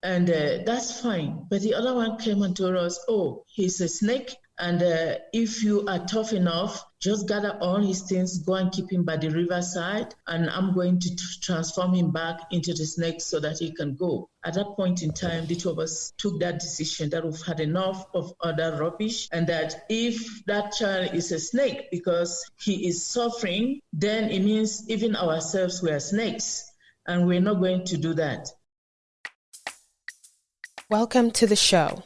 And that's fine. But the other one came and told us, oh, he's a snake. And if you are tough enough, just gather all his things, go and keep him by the riverside, and I'm going to transform him back into the snake so that he can go. At that point in time, the two of us took that decision that we've had enough of other rubbish, and that if that child is a snake because he is suffering, then it means even ourselves we are snakes, and we're not going to do that. Welcome to the show.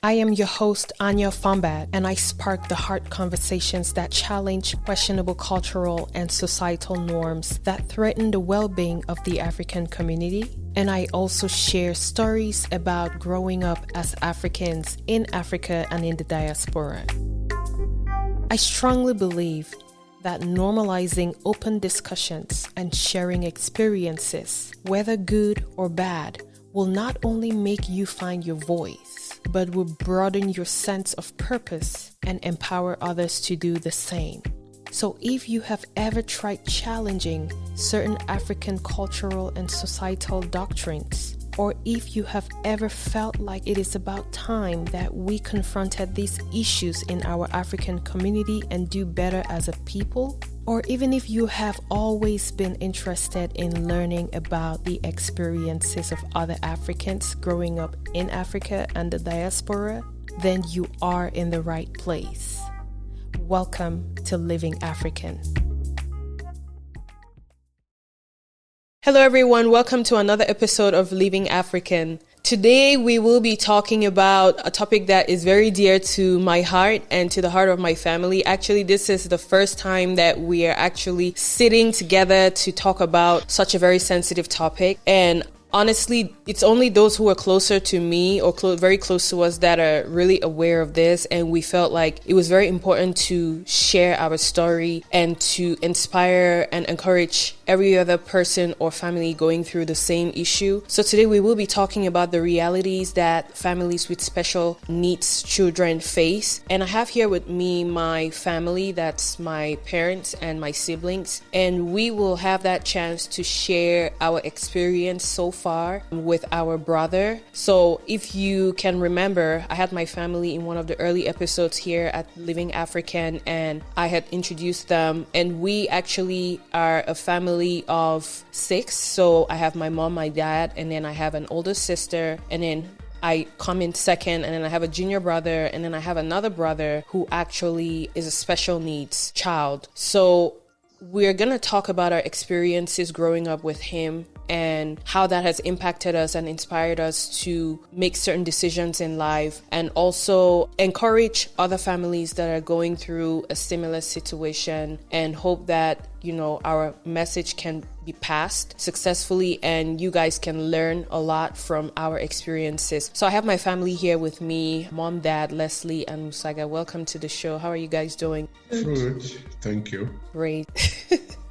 I am your host, Anya Fombad, and I spark the heart conversations that challenge questionable cultural and societal norms that threaten the well-being of the African community. And I also share stories about growing up as Africans in Africa and in the diaspora. I strongly believe that normalizing open discussions and sharing experiences, whether good or bad, will not only make you find your voice, but will broaden your sense of purpose and empower others to do the same. So if you have ever tried challenging certain African cultural and societal doctrines, or if you have ever felt like it is about time that we confronted these issues in our African community and do better as a people, or even if you have always been interested in learning about the experiences of other Africans growing up in Africa and the diaspora, then you are in the right place. Welcome to Living African. Hello everyone, welcome to another episode of Living African. Today we will be talking about a topic that is very dear to my heart and to the heart of my family. Actually, this is the first time that we are actually sitting together to talk about such a very sensitive topic. And honestly, it's only those who are closer to me or very close to us that are really aware of this. And we felt like it was very important to share our story and to inspire and encourage every other person or family going through the same issue. So today we will be talking about the realities that families with special needs children face. And I have here with me my family, that's my parents and my siblings. And we will have that chance to share our experience so far with our brother. So if you can remember, I had my family in one of the early episodes here at Living African, and I had introduced them, and we actually are a family of 6. So I have my mom, my dad, and then I have an older sister, and then I come in second, and then I have a junior brother, and then I have another brother who actually is a special needs child. So we're going to talk about our experiences growing up with him and how that has impacted us and inspired us to make certain decisions in life, and also encourage other families that are going through a similar situation, and hope that, you know, our message can be passed successfully and you guys can learn a lot from our experiences. So I have my family here with me, mom, dad, Leslie, and Musaga. Welcome to the show. How are you guys doing? Good. Thank you. Great.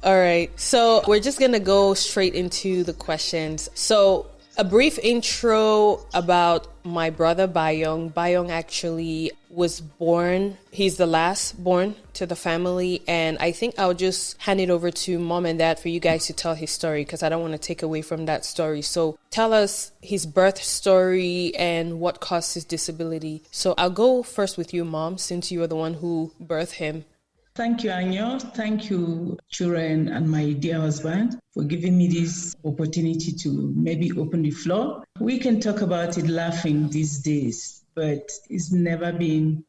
All right. So we're just going to go straight into the questions. So a brief intro about my brother Bayong. Bayong actually was born. He's the last born to the family. And I think I'll just hand it over to mom and dad for you guys to tell his story, because I don't want to take away from that story. So tell us his birth story and what caused his disability. So I'll go first with you, mom, since you are the one who birthed him. Thank you, Anya. Thank you, children, and my dear husband, for giving me this opportunity to maybe open the floor. We can talk about it laughing these days, but it's never been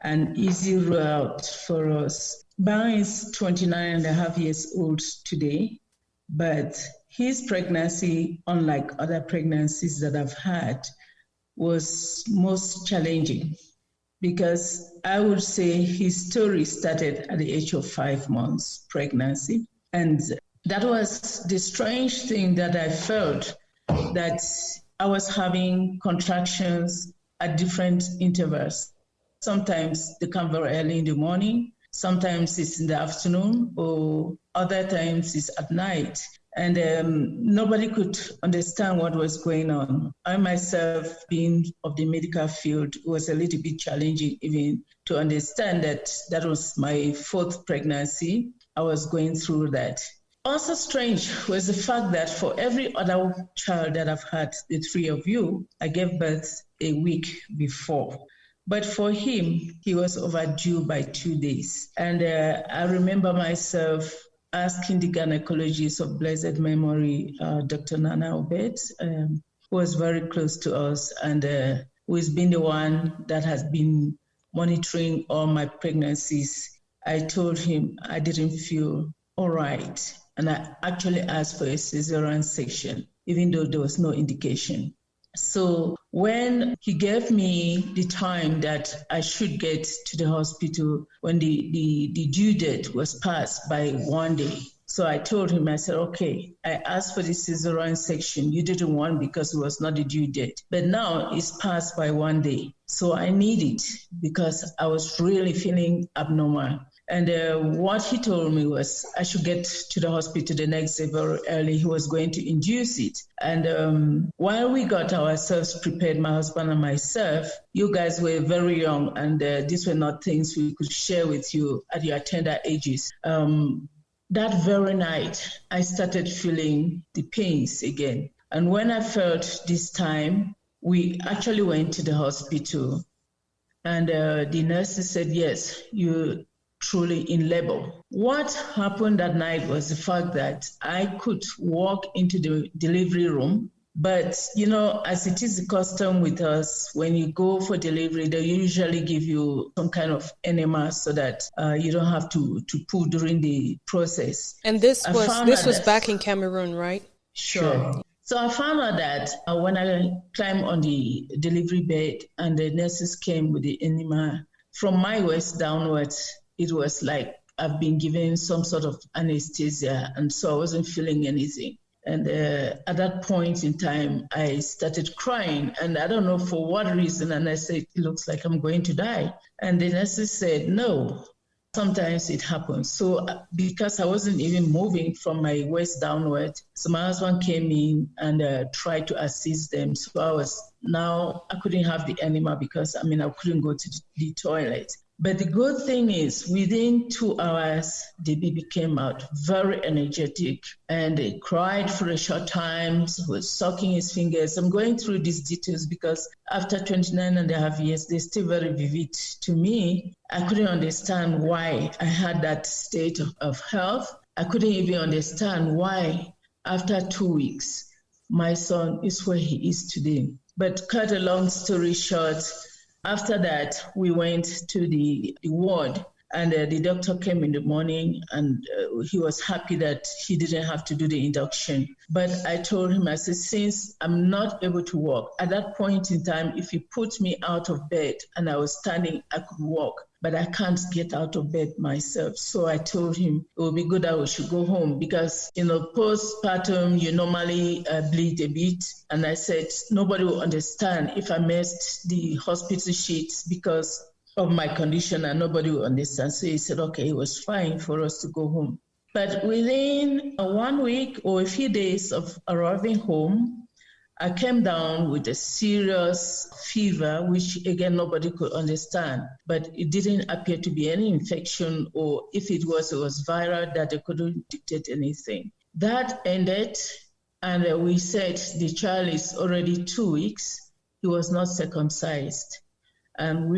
an easy route for us. Bayong is 29 and a half years old today, but his pregnancy, unlike other pregnancies that I've had, was most challenging, because I would say his story started at the age of 5 months pregnancy. And that was the strange thing that I felt, that I was having contractions at different intervals. Sometimes they come very early in the morning, sometimes it's in the afternoon, or other times it's at night. And nobody could understand what was going on. I myself, being of the medical field, was a little bit challenging even to understand that that was my 4th pregnancy. I was going through that. Also strange was the fact that for every other child that I've had, the three of you, I gave birth a week before. But for him, he was overdue by 2 days. And I remember myself asking the gynecologist of blessed memory, Dr. Nana Obed, who was very close to us and who has been the one that has been monitoring all my pregnancies. I told him I didn't feel all right. And I actually asked for a cesarean section, even though there was no indication. So when he gave me the time that I should get to the hospital when the due date was passed by 1 day. So I told him, I said, okay, I asked for the cesarean section. You didn't want because it was not the due date. But now it's passed by 1 day. So I need it because I was really feeling abnormal. And what he told me was I should get to the hospital the next day very early. He was going to induce it. And while we got ourselves prepared, my husband and myself, you guys were very young, and these were not things we could share with you at your tender ages. That very night, I started feeling the pains again. And when I felt this time, we actually went to the hospital. And the nurses said, yes, you're truly in labor. What happened that night was the fact that I could walk into the delivery room, but as it is the custom with us, when you go for delivery, they usually give you some kind of enema so that you don't have to poo during the process. And this was back in Cameroon, right? Sure. So I found out that when I climbed on the delivery bed and the nurses came with the enema, from my waist downwards, it was like I've been given some sort of anesthesia, and so I wasn't feeling anything. And at that point in time, I started crying, and I don't know for what reason, and I said, it looks like I'm going to die. And the nurses said, no, sometimes it happens. So because I wasn't even moving from my waist downward, so my husband came in and tried to assist them. So I couldn't have the enema because, I couldn't go to the toilet. But the good thing is, within 2 hours, the baby came out very energetic and he cried for a short time, was sucking his fingers. I'm going through these details because after 29 and a half years, they're still very vivid to me. I couldn't understand why I had that state of health. I couldn't even understand why after 2 weeks, my son is where he is today. But cut a long story short, after that, we went to the ward, and the doctor came in the morning, and he was happy that he didn't have to do the induction. But I told him, I said, since I'm not able to walk, at that point in time, if he put me out of bed and I was standing, I could walk, but I can't get out of bed myself. So I told him it would be good that we should go home because, postpartum, you normally bleed a bit. And I said, nobody will understand if I missed the hospital sheets because of my condition, and nobody will understand. So he said, okay, it was fine for us to go home. But within 1 week or a few days of arriving home, I came down with a serious fever, which again, nobody could understand, but it didn't appear to be any infection, or if it was viral that they couldn't detect anything. That ended, and we said the child is already 2 weeks. He was not circumcised. And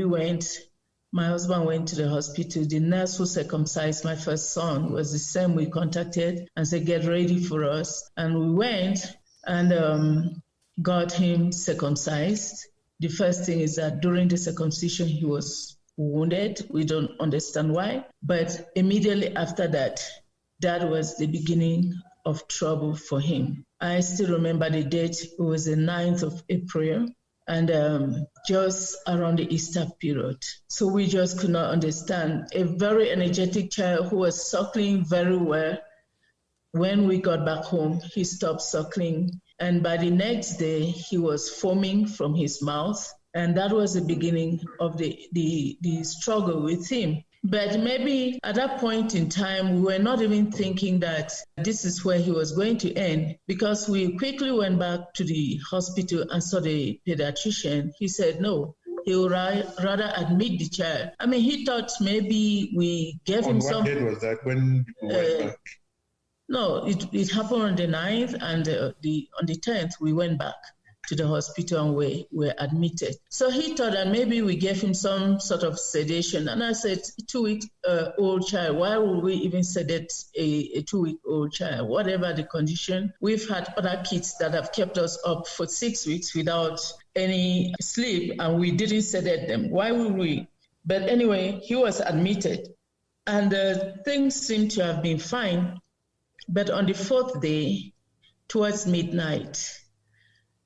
my husband went to the hospital. The nurse who circumcised my first son was the same we contacted and said, get ready for us. And we went and got him circumcised. The first thing is that during the circumcision, he was wounded. We don't understand why. But immediately after that, that was the beginning of trouble for him. I still remember the date. It was the 9th of April. And just around the Easter period. So we just could not understand. A very energetic child who was suckling very well. When we got back home, he stopped suckling. And by the next day, he was foaming from his mouth. And that was the beginning of the struggle with him. But maybe at that point in time, we were not even thinking that this is where he was going to end, because we quickly went back to the hospital and saw the pediatrician. He said, no, he would rather admit the child. He thought maybe we gave him some... On what date was that when you went back? No, it happened on the 9th, and on the 10th, we went back to the hospital and we were admitted. So he thought that maybe we gave him some sort of sedation. And I said, 2-week-old child, why would we even sedate a 2-week-old child? Whatever the condition, we've had other kids that have kept us up for 6 weeks without any sleep, and we didn't sedate them. Why would we? But anyway, he was admitted, and things seem to have been fine. But on the 4th day, towards midnight,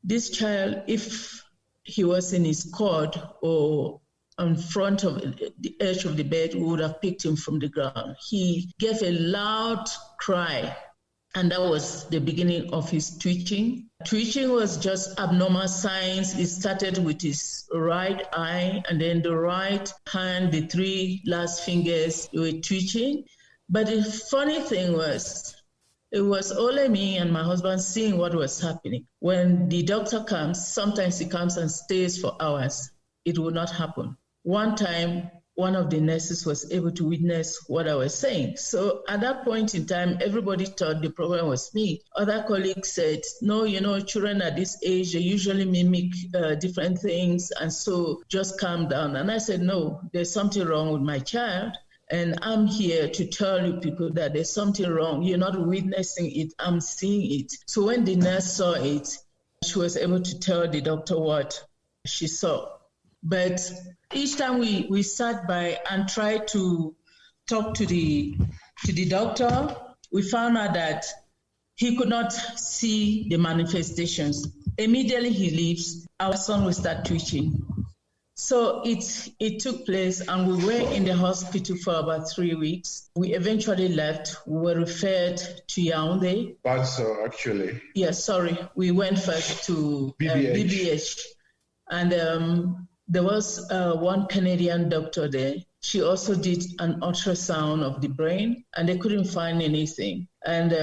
this child, if he was in his cot or in front of the edge of the bed, we would have picked him from the ground. He gave a loud cry, and that was the beginning of his twitching. Twitching was just abnormal signs. It started with his right eye, and then the right hand, the 3 last fingers were twitching. But the funny thing was, it was only me and my husband seeing what was happening. When the doctor comes, sometimes he comes and stays for hours. It would not happen. One time, one of the nurses was able to witness what I was saying. So at that point in time, everybody thought the problem was me. Other colleagues said, no, children at this age, they usually mimic different things, and so just calm down. And I said, no, there's something wrong with my child. And I'm here to tell you people that there's something wrong. You're not witnessing it, I'm seeing it. So when the nurse saw it, she was able to tell the doctor what she saw. But each time we sat by and tried to talk to the doctor, we found out that he could not see the manifestations. Immediately he leaves, our son will start twitching. So it took place, and we were in the hospital for about 3 weeks. We eventually left. We were referred to Yaoundé. Banso, actually. Yes, sorry. We went first to BBH. And there was one Canadian doctor there. She also did an ultrasound of the brain, and they couldn't find anything. And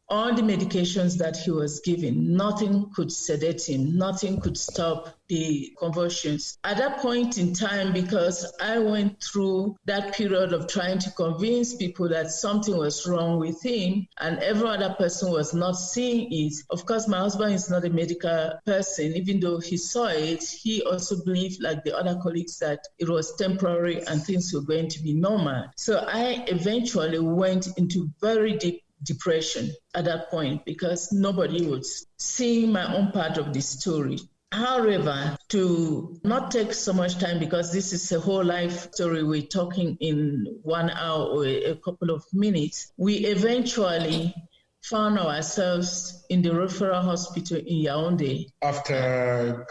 all the medications that he was given, nothing could sedate him, nothing could stop the convulsions. At that point in time, because I went through that period of trying to convince people that something was wrong with him, and every other person was not seeing it. Of course, my husband is not a medical person. Even though he saw it, he also believed, like the other colleagues, that it was temporary and things were going to be normal. So I eventually went into very deep depression at that point, because nobody was seeing my own part of the story. However, to not take so much time, because this is a whole life story, we're talking in 1 hour or a couple of minutes, we eventually found ourselves in the referral hospital in Yaoundé. After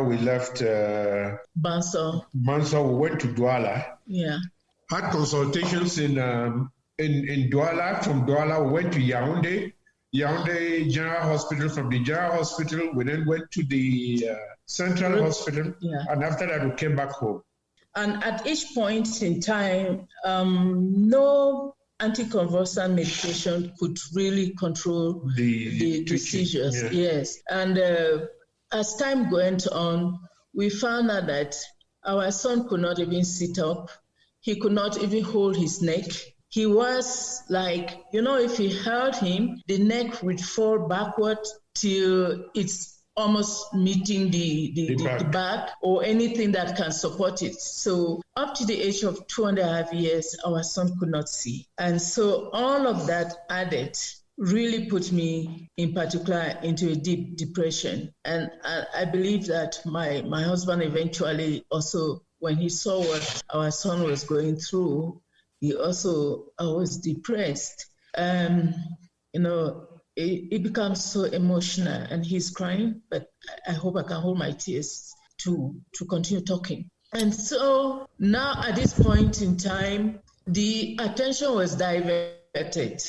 we left Banso, we went to Douala. Yeah. Had consultations in Douala. From Douala, we went to Yaoundé General Hospital. From the General Hospital, we then went to the Central Hospital. Yeah. And after that, we came back home. And at each point in time, no anticonvulsant medication could really control the seizures. Yeah. Yes. And as time went on, we found out that our son could not even sit up. He could not even hold his neck. He was like, if he held him, the neck would fall backward till it's almost meeting the back or anything that can support it. So up to the age of 2.5 years, our son could not see. And so all of that added really put me in particular into a deep depression. And I believe that my husband eventually also, when he saw what our son was going through, he also was depressed. It becomes so emotional, and he's crying, but I hope I can hold my tears to continue talking. And so now at this point in time, the attention was diverted.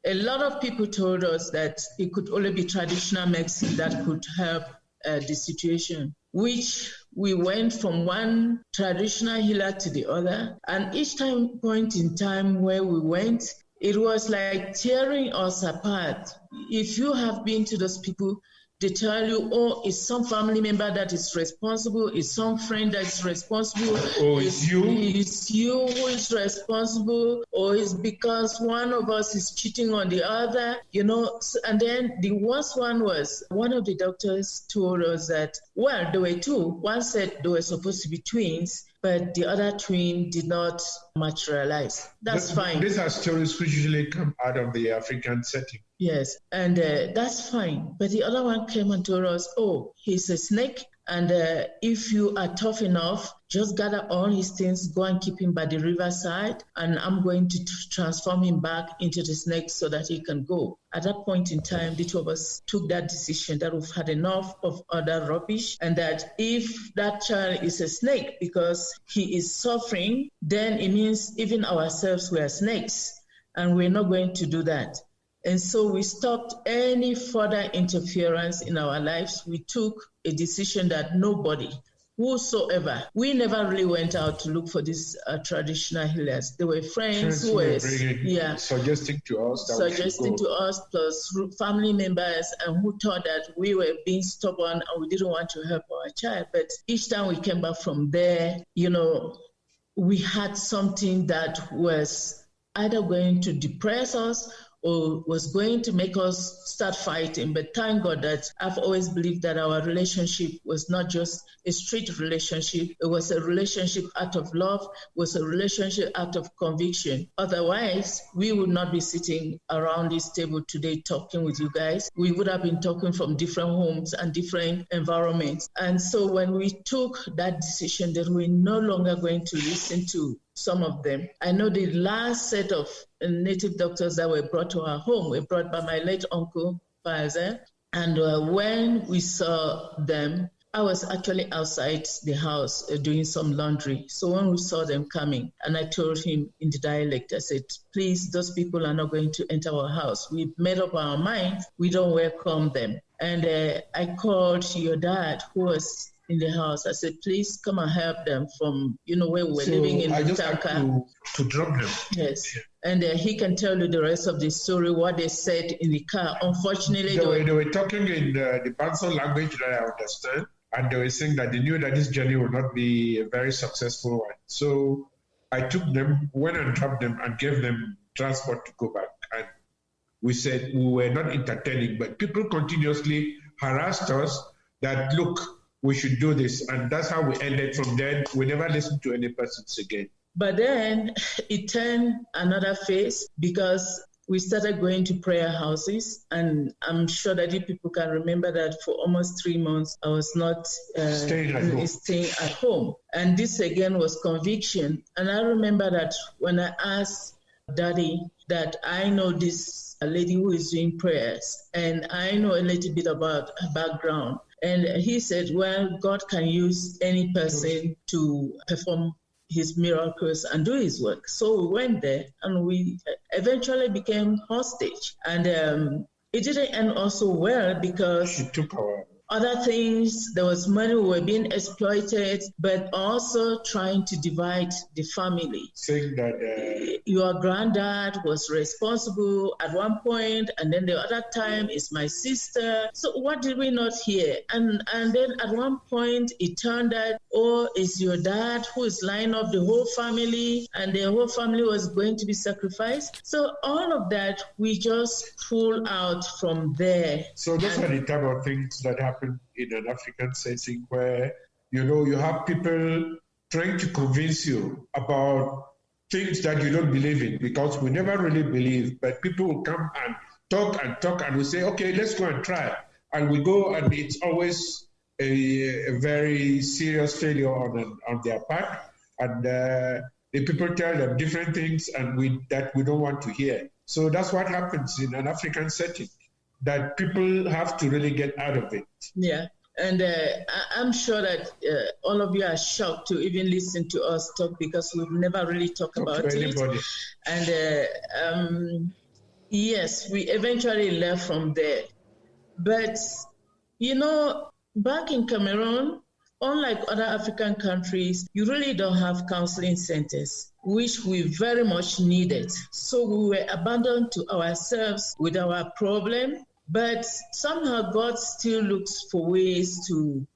A lot of people told us that it could only be traditional medicine that could help the situation, which we went from one traditional healer to the other. And each point in time where we went, it was like tearing us apart. If you have been to those people, they tell you, oh, it's some family member that is responsible, it's some friend that is responsible, it's you who is responsible, or it's because one of us is cheating on the other, And then the worst one was, one of the doctors told us that, well, there were two. One said they were supposed to be twins, but the other twin did not materialize. That's fine. These are stories which usually come out of the African setting. Yes, and that's fine. But the other one came and told us, oh, he's a snake, and if you are tough enough, just gather all his things, go and keep him by the riverside, and I'm going to transform him back into the snake so that he can go. At that point in time, the two of us took that decision that we've had enough of other rubbish, and that if that child is a snake because he is suffering, then it means even ourselves we are snakes, and we're not going to do that. And so we stopped any further interference in our lives. We took a decision that nobody, whosoever, we never really went out to look for these traditional healers. They were friends who were suggesting to us, plus family members, and who thought that we were being stubborn and we didn't want to help our child. But each time we came back from there, we had something that was either going to depress us or was going to make us start fighting. But thank God that I've always believed that our relationship was not just a street relationship. It was a relationship out of love, was a relationship out of conviction. Otherwise, we would not be sitting around this table today talking with you guys. We would have been talking from different homes and different environments. And so when we took that decision that we're no longer going to listen to some of them. I know the last set of native doctors that were brought to our home were brought by my late uncle, Faisal. And when we saw them, I was actually outside the house doing some laundry. So when we saw them coming, and I told him in the dialect, I said, please, those people are not going to enter our house. We've made up our mind. We don't welcome them. And I called your dad, who was in the house. I said, please come and help them from, where we were living in I the just had to drop them. Yes. And he can tell you the rest of the story, what they said in the car. Unfortunately, they were talking in the Banso language that I understand. And they were saying that they knew that this journey would not be a very successful one. So I took them, went and dropped them and gave them transport to go back. And we said we were not entertaining, but people continuously harassed us that, look, we should do this. And that's how we ended. From then, we never listened to any persons again. But then it turned another phase because we started going to prayer houses. And I'm sure that you people can remember that for almost 3 months, I was not staying at home. And this again was conviction. And I remember that when I asked Daddy that I know this lady who is doing prayers, and I know a little bit about her background. And he said, well, God can use any person to perform his miracles and do his work. So we went there and we eventually became hostage. And it didn't end also well because she took our other things, there was money, we were being exploited, but also trying to divide the family. Saying that your granddad was responsible at one point, and then the other time is my sister. So what did we not hear? And then at one point it turned out, oh, it's your dad who is lying up the whole family, and the whole family was going to be sacrificed. So all of that, we just pulled out from there. So those are the type of things that happen in an African setting where, you have people trying to convince you about things that you don't believe in, because we never really believe, but people will come and talk and we say, okay, let's go and try. And we go, and it's always a very serious failure on their part. And the people tell them different things and we don't want to hear. So that's what happens in an African setting, that people have to really get out of it. Yeah. And I'm sure that all of you are shocked to even listen to us talk, because we've never really talked about it. And yes, we eventually left from there. But, back in Cameroon, unlike other African countries, you really don't have counseling centers, which we very much needed. So we were abandoned to ourselves with our problem. But somehow God still looks for ways to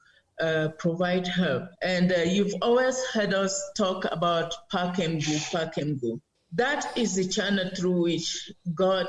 provide help. And you've always heard us talk about Park and Go, Park and Go. That is the channel through which God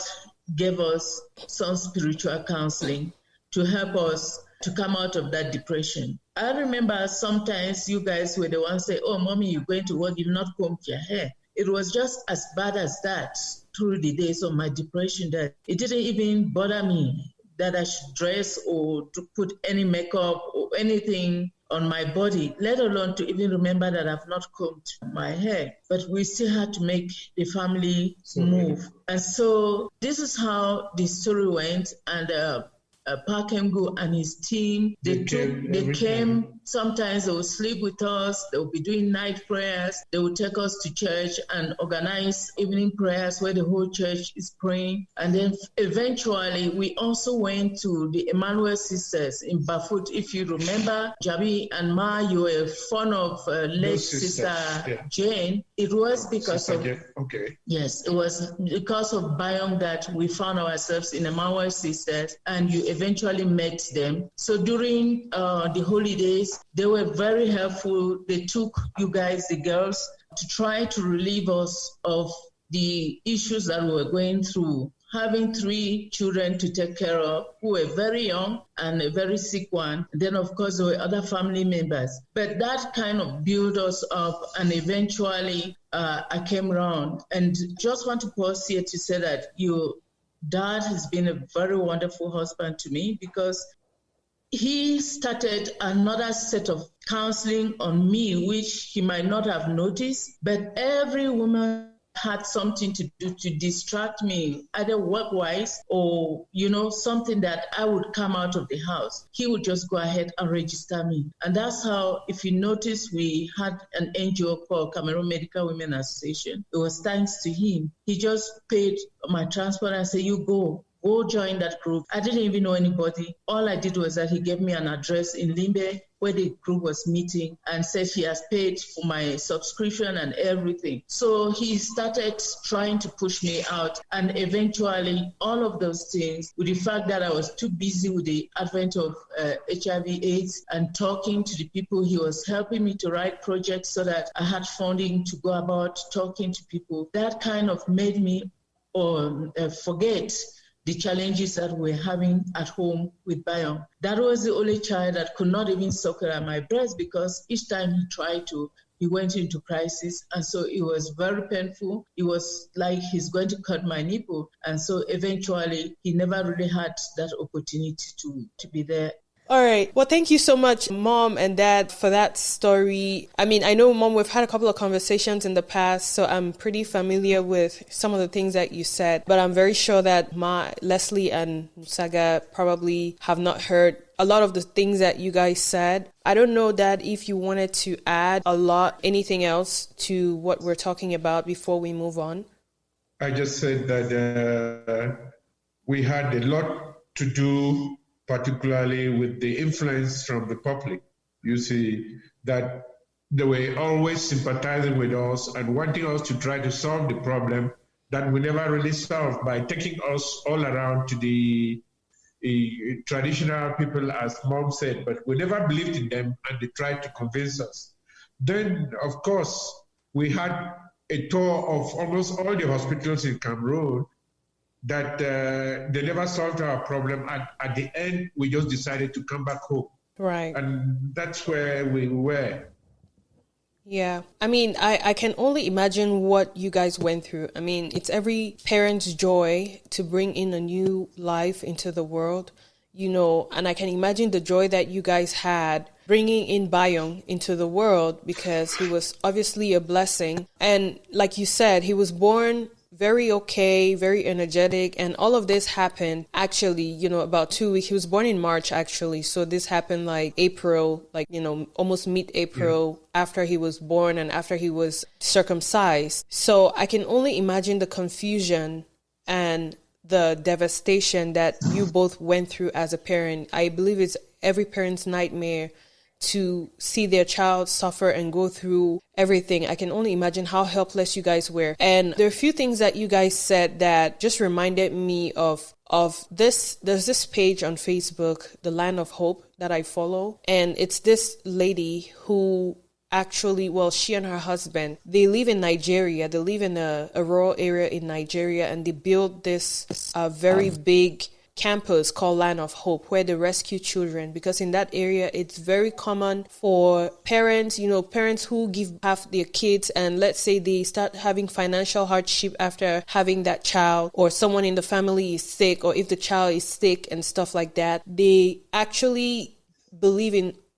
gave us some spiritual counseling to help us to come out of that depression. I remember sometimes you guys were the ones say, oh, mommy, you're going to work, you've not combed your hair. It was just as bad as that through the days of my depression that it didn't even bother me that I should dress or to put any makeup or anything on my body, let alone to even remember that I've not combed my hair. But we still had to make the family move. And so this is how the story went. And Park Go and his team, they came. Sometimes they would sleep with us. They would be doing night prayers. They would take us to church and organize evening prayers where the whole church is praying. And then eventually, we also went to the Emmanuel Sisters in Bafut. If you remember, Jabi and Ma, you were fond of late Sister Jane. It was because of Yes, it was because of Bayong that we found ourselves in Emmanuel Sisters, and you eventually met them. So during the holidays, they were very helpful. They took you guys, the girls, to try to relieve us of the issues that we were going through. Having 3 children to take care of who were very young and a very sick one. And then, of course, there were other family members. But that kind of built us up, and eventually I came around. And just want to pause here to say that your dad has been a very wonderful husband to me, because he started another set of counseling on me, which he might not have noticed, but every woman had something to do to distract me, either work-wise or, something that I would come out of the house. He would just go ahead and register me. And that's how, if you notice, we had an NGO called Cameroon Medical Women Association. It was thanks to him. He just paid my transport and said, you go join that group. I didn't even know anybody. All I did was that he gave me an address in Limbe where the group was meeting and said he has paid for my subscription and everything. So he started trying to push me out, and eventually all of those things, with the fact that I was too busy with the advent of HIV/AIDS and talking to the people, he was helping me to write projects so that I had funding to go about talking to people. That kind of made me forget the challenges that we're having at home with Bayong. That was the only child that could not even suckle at my breast, because each time he tried to, he went into crisis. And so it was very painful. It was like he's going to cut my nipple. And so eventually he never really had that opportunity to be there. All right. Well, thank you so much, Mom and Dad, for that story. I mean, I know, Mom, we've had a couple of conversations in the past, so I'm pretty familiar with some of the things that you said. But I'm very sure that Ma, Leslie, and Musaga probably have not heard a lot of the things that you guys said. I don't know, Dad, if you wanted to add anything else to what we're talking about before we move on. I just said that we had a lot to do, particularly with the influence from the public. You see, that they were always sympathizing with us and wanting us to try to solve the problem that we never really solved by taking us all around to the traditional people, as Mom said, but we never believed in them, and they tried to convince us. Then, of course, we had a tour of almost all the hospitals in Cameroon that they never solved our problem. At the end, we just decided to come back home. Right. And that's where we were. Yeah. I mean, I can only imagine what you guys went through. I mean, it's every parent's joy to bring in a new life into the world, and I can imagine the joy that you guys had bringing in Bayong into the world, because he was obviously a blessing. And like you said, he was born very okay, very energetic, and all of this happened actually, about 2 weeks. He was born in March, actually, so this happened like April, almost mid-April, after he was born and after he was circumcised. So I can only imagine the confusion and the devastation that you both went through as a parent. I believe it's every parent's nightmare to see their child suffer and go through everything. I can only imagine how helpless you guys were. And there are a few things that you guys said that just reminded me of this. There's this page on Facebook, The Land of Hope, that I follow. And it's this lady who actually, well, she and her husband, they live in Nigeria. They live in a rural area in Nigeria, and they built this very big campus called Land of Hope, where they rescue children, because in that area it's very common for parents who have their kids, and let's say they start having financial hardship after having that child, or someone in the family is sick, or if the child is sick and stuff like that, they actually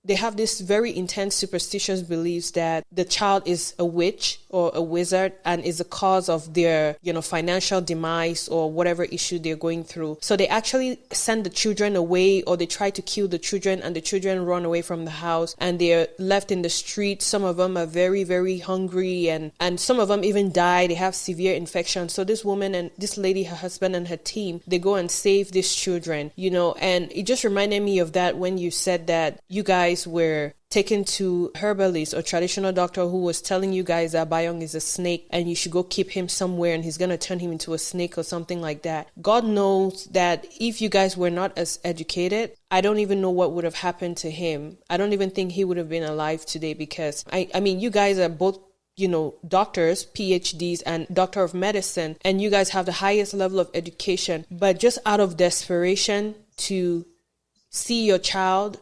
they have this very intense superstitious beliefs that the child is a witch or a wizard and is the cause of their, financial demise or whatever issue they're going through. So they actually send the children away, or they try to kill the children, and the children run away from the house and they're left in the street. Some of them are very, very hungry, and some of them even die. They have severe infections. So this woman and this lady, her husband and her team, they go and save these children, and it just reminded me of that when you said that you guys were taken to herbalist or traditional doctor who was telling you guys that Bayong is a snake and you should go keep him somewhere and he's going to turn him into a snake or something like that. God knows that if you guys were not as educated, I don't even know what would have happened to him. I don't even think he would have been alive today, because I mean, you guys are both doctors, PhDs, and doctor of medicine, and you guys have the highest level of education, but just out of desperation to see your child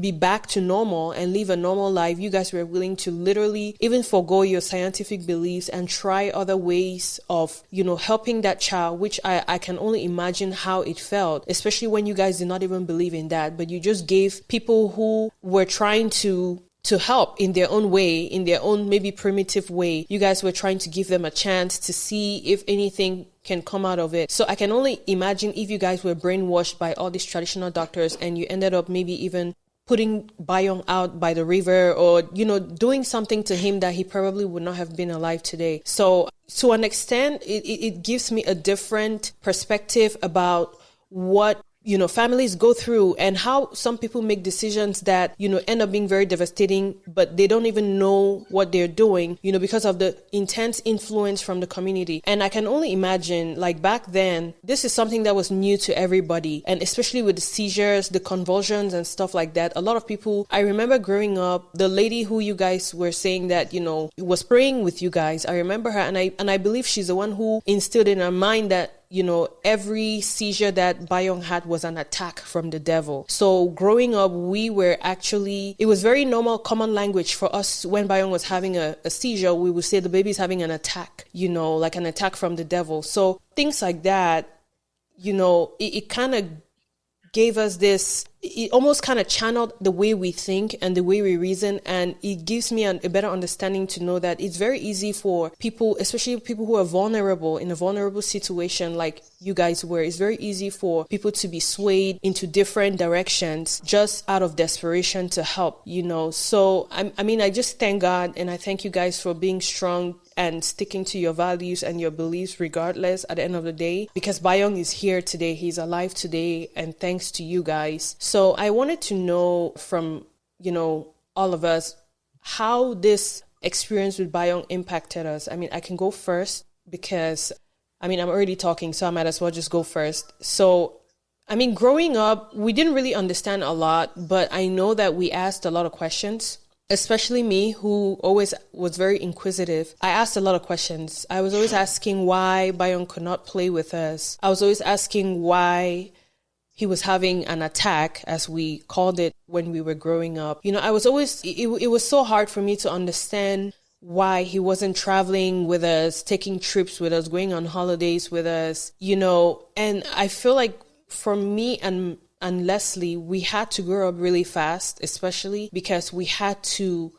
be back to normal and live a normal life, you guys were willing to literally even forgo your scientific beliefs and try other ways of, helping that child, which I can only imagine how it felt, especially when you guys did not even believe in that, but you just gave people who were trying to help in their own way, in their own maybe primitive way. You guys were trying to give them a chance to see if anything can come out of it. So I can only imagine if you guys were brainwashed by all these traditional doctors and you ended up maybe even putting Bayong out by the river, or, doing something to him that he probably would not have been alive today. So to an extent, it gives me a different perspective about what families go through and how some people make decisions that, end up being very devastating, but they don't even know what they're doing, because of the intense influence from the community. And I can only imagine, like back then, this is something that was new to everybody. And especially with the seizures, the convulsions and stuff like that. A lot of people, I remember growing up, the lady who you guys were saying that, was praying with you guys. I remember her, and I believe she's the one who instilled in her mind that every seizure that Bayong had was an attack from the devil. So growing up, it was very normal, common language for us. When Bayong was having a seizure, we would say the baby's having an attack, like an attack from the devil. So things like that, it kind of gave us this, it almost kind of channeled the way we think and the way we reason. And it gives me a better understanding to know that it's very easy for people, especially people who are vulnerable, in a vulnerable situation like you guys were. It's very easy for people to be swayed into different directions just out of desperation to help, So, I just thank God, and I thank you guys for being strong and sticking to your values and your beliefs regardless at the end of the day, because Bayong is here today. He's alive today, and thanks to you guys. So I wanted to know from, all of us, how this experience with Bayong impacted us. I can go first because, I'm already talking, so I might as well just go first. So, growing up, we didn't really understand a lot, but I know that we asked a lot of questions. Especially me, who always was very inquisitive. I asked a lot of questions. I was always asking why Bayong could not play with us. I was always asking why he was having an attack, as we called it when we were growing up. I was always, it was so hard for me to understand why he wasn't traveling with us, taking trips with us, going on holidays with us, and I feel like for me and Leslie, we had to grow up really fast, especially because we had to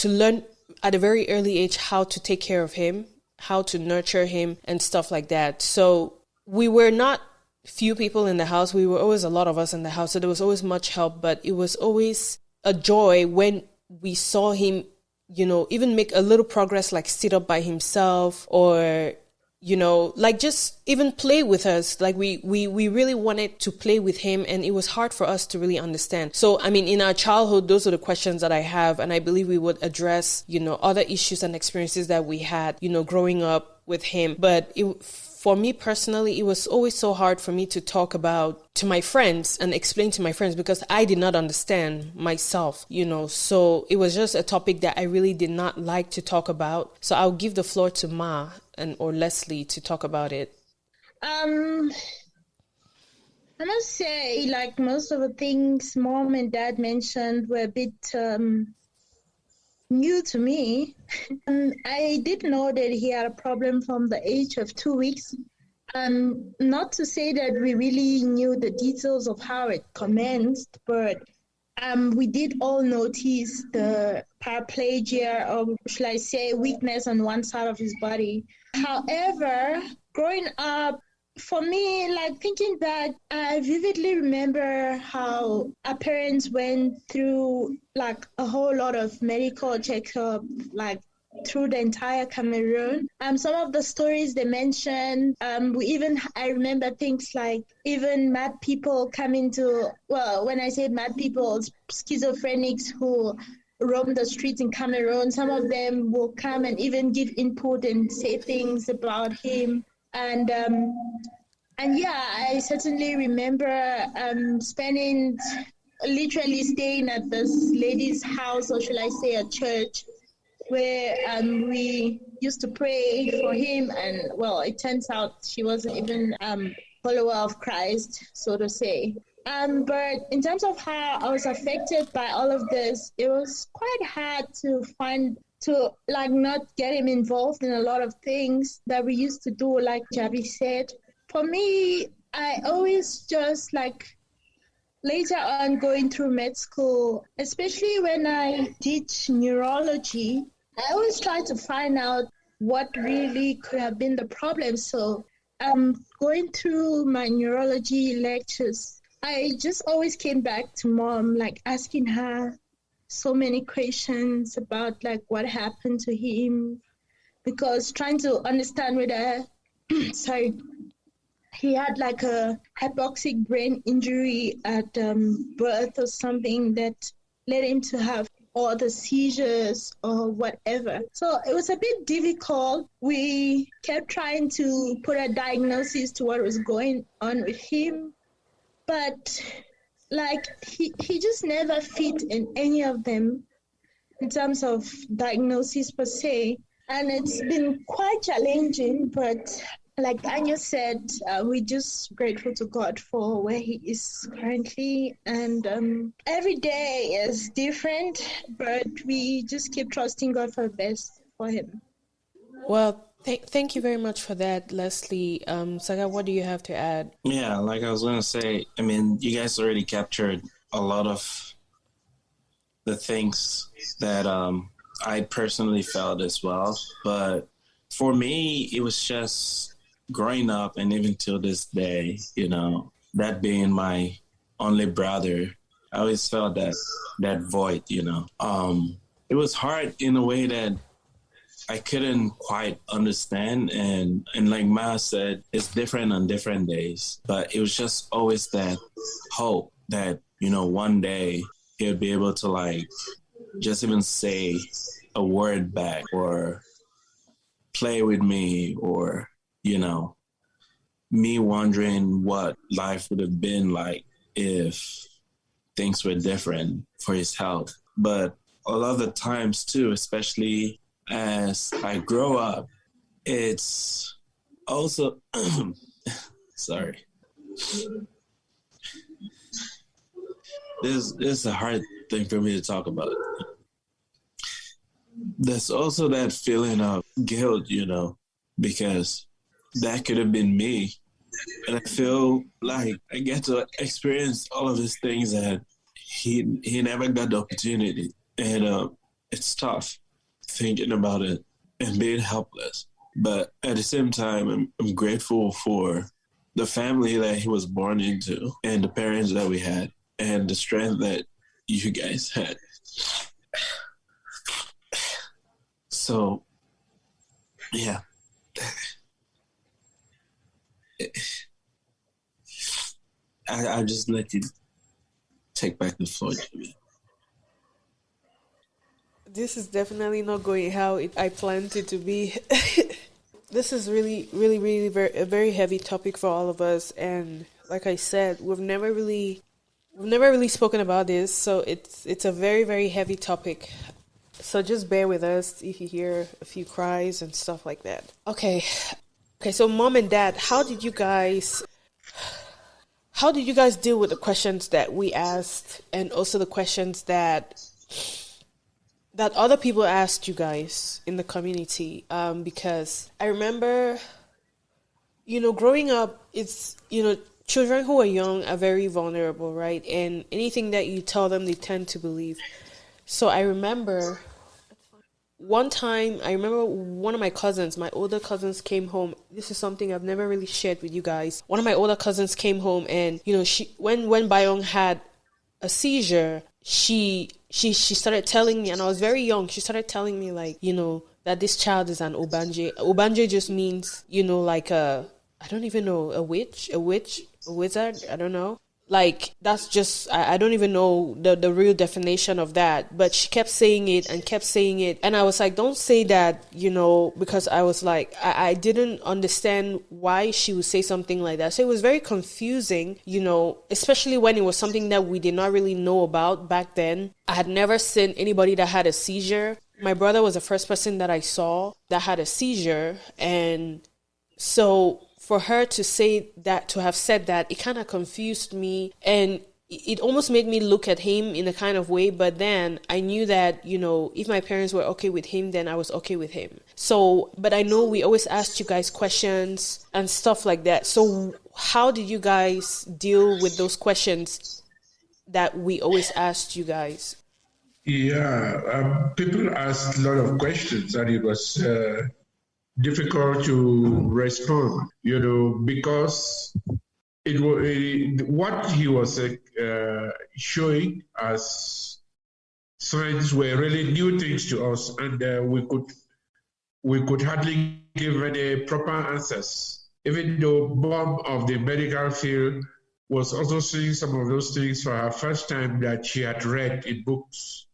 learn at a very early age how to take care of him, how to nurture him and stuff like that. So we were not few people in the house. We were always a lot of us in the house. So there was always much help, but it was always a joy when we saw him, even make a little progress, like sit up by himself, or like just even play with us. Like we really wanted to play with him, and it was hard for us to really understand. So, I mean, in our childhood, those are the questions that I have, and I believe we would address, other issues and experiences that we had, growing up with him. But for me personally, it was always so hard for me to talk about to my friends and explain to my friends because I did not understand myself, So it was just a topic that I really did not like to talk about. So I'll give the floor to Ma or Leslie to talk about it. I must say, like most of the things Mom and Dad mentioned were a bit new to me. I did know that he had a problem from the age of 2 weeks. Not to say that we really knew the details of how it commenced, but we did all notice the paraplegia, or should I say weakness on one side of his body. However, growing up, for me, like thinking back, I vividly remember how our parents went through like a whole lot of medical checkup, like through the entire Cameroon. Some of the stories they mentioned, I remember things like even mad people coming to, well, when I say mad people, schizophrenics who roam the streets in Cameroon. Some of them will come and even give input and say things about him. And yeah, I certainly remember literally staying at this lady's house, or should I say a church, where we used to pray for him. And well, it turns out she wasn't even a follower of Christ, so to say. But in terms of how I was affected by all of this, it was quite hard to not get him involved in a lot of things that we used to do, like Javi said. For me, I always just later on going through med school, especially when I teach neurology, I always try to find out what really could have been the problem. So going through my neurology lectures, I just always came back to Mom, asking her so many questions about what happened to him, because trying to understand whether, he had a hypoxic brain injury at birth or something that led him to have all the seizures or whatever. So it was a bit difficult. We kept trying to put a diagnosis to what was going on with him, but he just never fit in any of them in terms of diagnosis per se. And it's been quite challenging, but like Anya said, we're just grateful to God for where he is currently. And every day is different, but we just keep trusting God for the best for him. Well, thank you very much for that, Leslie. Saga, what do you have to add? Yeah, like I was going to say, I mean, you guys already captured a lot of the things that I personally felt as well. But for me, it was just growing up, and even till this day, that being my only brother, I always felt that void, It was hard in a way that I couldn't quite understand. And like Ma said, it's different on different days. But it was just always that hope that, one day he'll be able to just even say a word back or play with me, or me wondering what life would have been like if things were different for his health. But a lot of the times too, especially as I grow up, it's also, sorry. This is a hard thing for me to talk about. There's also that feeling of guilt, because that could have been me. And I feel like I get to experience all of these things that he never got the opportunity. And it's tough thinking about it and being helpless. But at the same time, I'm grateful for the family that he was born into, and the parents that we had, and the strength that you guys had. So, yeah. I'll just let you take back the floor, Jimmy. This is definitely not going how I planned it to be. This is really, really, really a very heavy topic for all of us, and like I said, we've never really spoken about this, so it's a very, very heavy topic. So just bear with us if you hear a few cries and stuff like that. Okay. So Mom and Dad, how did you guys deal with the questions that we asked, and also the questions that other people asked you guys in the community? Because I remember, growing up, it's, children who are young are very vulnerable, right? And anything that you tell them, they tend to believe. So I remember one time, one of my cousins, my older cousins came home. This is something I've never really shared with you guys. One of my older cousins came home, and, when Bayong had a seizure, she started telling me, and I was very young, she started telling me, like, that this child is an obanje. Obanje just means, like I don't even know, a witch, a wizard, I don't know. Like, that's just, I don't even know the real definition of that. But she kept saying it. And I was like, don't say that, because I was like, I didn't understand why she would say something like that. So it was very confusing, especially when it was something that we did not really know about back then. I had never seen anybody that had a seizure. My brother was the first person that I saw that had a seizure. And so for her to have said that, it kind of confused me, and it almost made me look at him in a kind of way. But then I knew that, if my parents were okay with him, then I was okay with him. So, but I know we always asked you guys questions and stuff like that. So how did you guys deal with those questions that we always asked you guys? Yeah, people asked a lot of questions, and it was difficult to respond, because what he was showing as signs were really new things to us, and we could hardly give any proper answers. Even though Bob of the medical field was also seeing some of those things for her first time that she had read in books,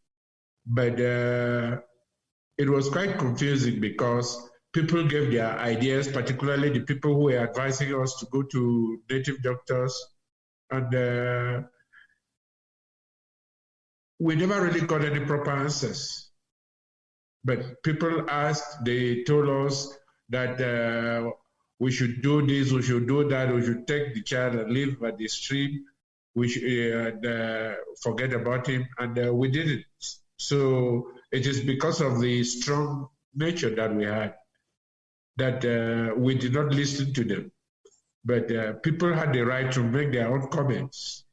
but it was quite confusing because people gave their ideas, particularly the people who were advising us to go to native doctors. And we never really got any proper answers. But people asked, they told us that we should do this, we should do that, we should take the child and live at the stream, we should forget about him, and we didn't. So it is because of the strong nature that we had that we did not listen to them. But people had the right to make their own comments.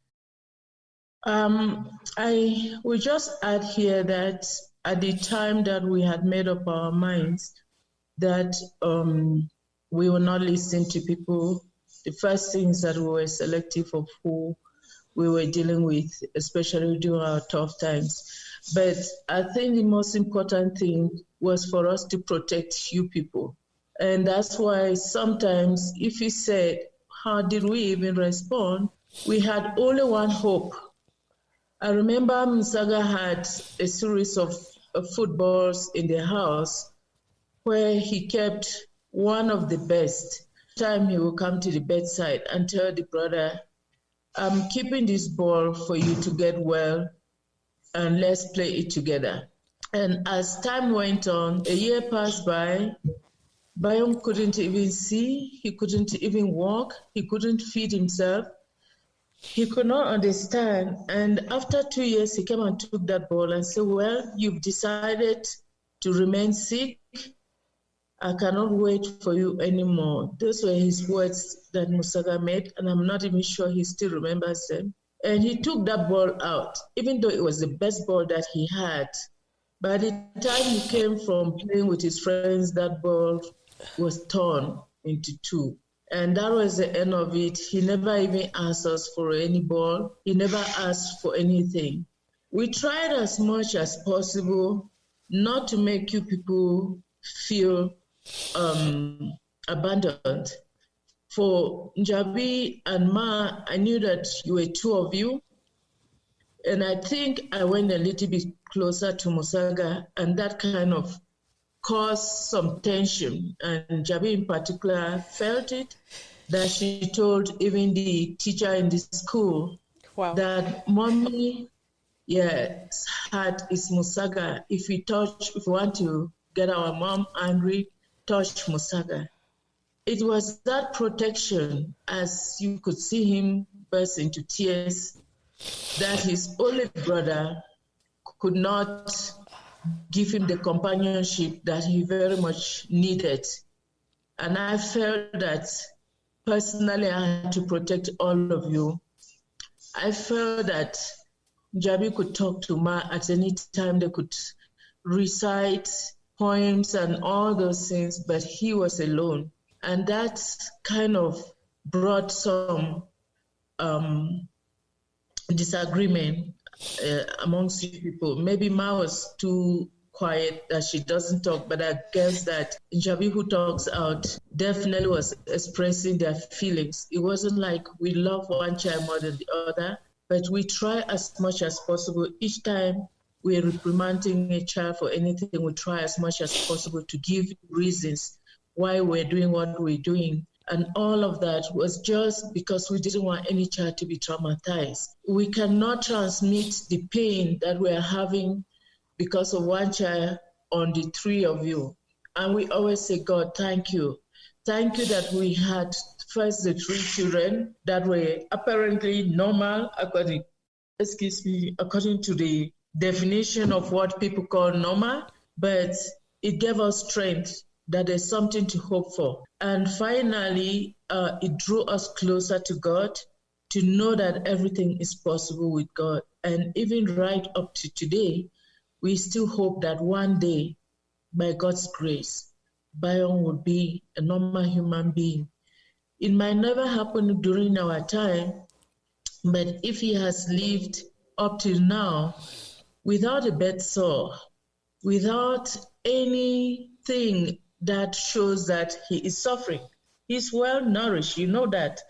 I will just add here that at the time that we had made up our minds that we will not listen to people, the first things that we were selective of who we were dealing with, especially during our tough times. But I think the most important thing was for us to protect you people. And that's why sometimes if you said, how did we even respond? We had only one hope. I remember Musaga had a series of footballs in the house where he kept one of the best. Time he would come to the bedside and tell the brother, I'm keeping this ball for you to get well and let's play it together. And as time went on, a year passed by, Bayong couldn't even see, he couldn't even walk, he couldn't feed himself. He could not understand. And after 2 years, he came and took that ball and said, well, you've decided to remain sick. I cannot wait for you anymore. Those were his words that Musaga made, and I'm not even sure he still remembers them. And he took that ball out, even though it was the best ball that he had. By the time he came from playing with his friends, that ball was torn into two. And that was the end of it. He never even asked us for any ball. He never asked for anything. We tried as much as possible not to make you people feel abandoned, For Njabi and Ma, I knew that you were two of you. And I think I went a little bit closer to Musaga, and that kind of caused some tension. And Njabi in particular felt it, that she told even the teacher in the school that Mommy, heart is Musaga. If we want to get our mom angry, touch Musaga. It was that protection, as you could see him burst into tears, that his only brother could not give him the companionship that he very much needed. And I felt that personally I had to protect all of you. I felt that Njabi could talk to Ma at any time. They could recite poems and all those things, but he was alone. And that kind of brought some disagreement amongst you people. Maybe Ma was too quiet, that she doesn't talk, but I guess that Njabi, who talks out, definitely was expressing their feelings. It wasn't like we love one child more than the other, but we try as much as possible. Each time we're reprimanding a child for anything, we try as much as possible to give reasons why we're doing what we're doing. And all of that was just because we didn't want any child to be traumatized. We cannot transmit the pain that we're having because of one child on the three of you. And we always say, God, thank you. Thank you that we had first the three children that were apparently normal, according to the definition of what people call normal, but it gave us strength that there's something to hope for. And finally, it drew us closer to God, to know that everything is possible with God. And even right up to today, we still hope that one day, by God's grace, Bayong will be a normal human being. It might never happen during our time, but if he has lived up till now without a bed sore, without anything that shows that he is suffering, he's well nourished. You know that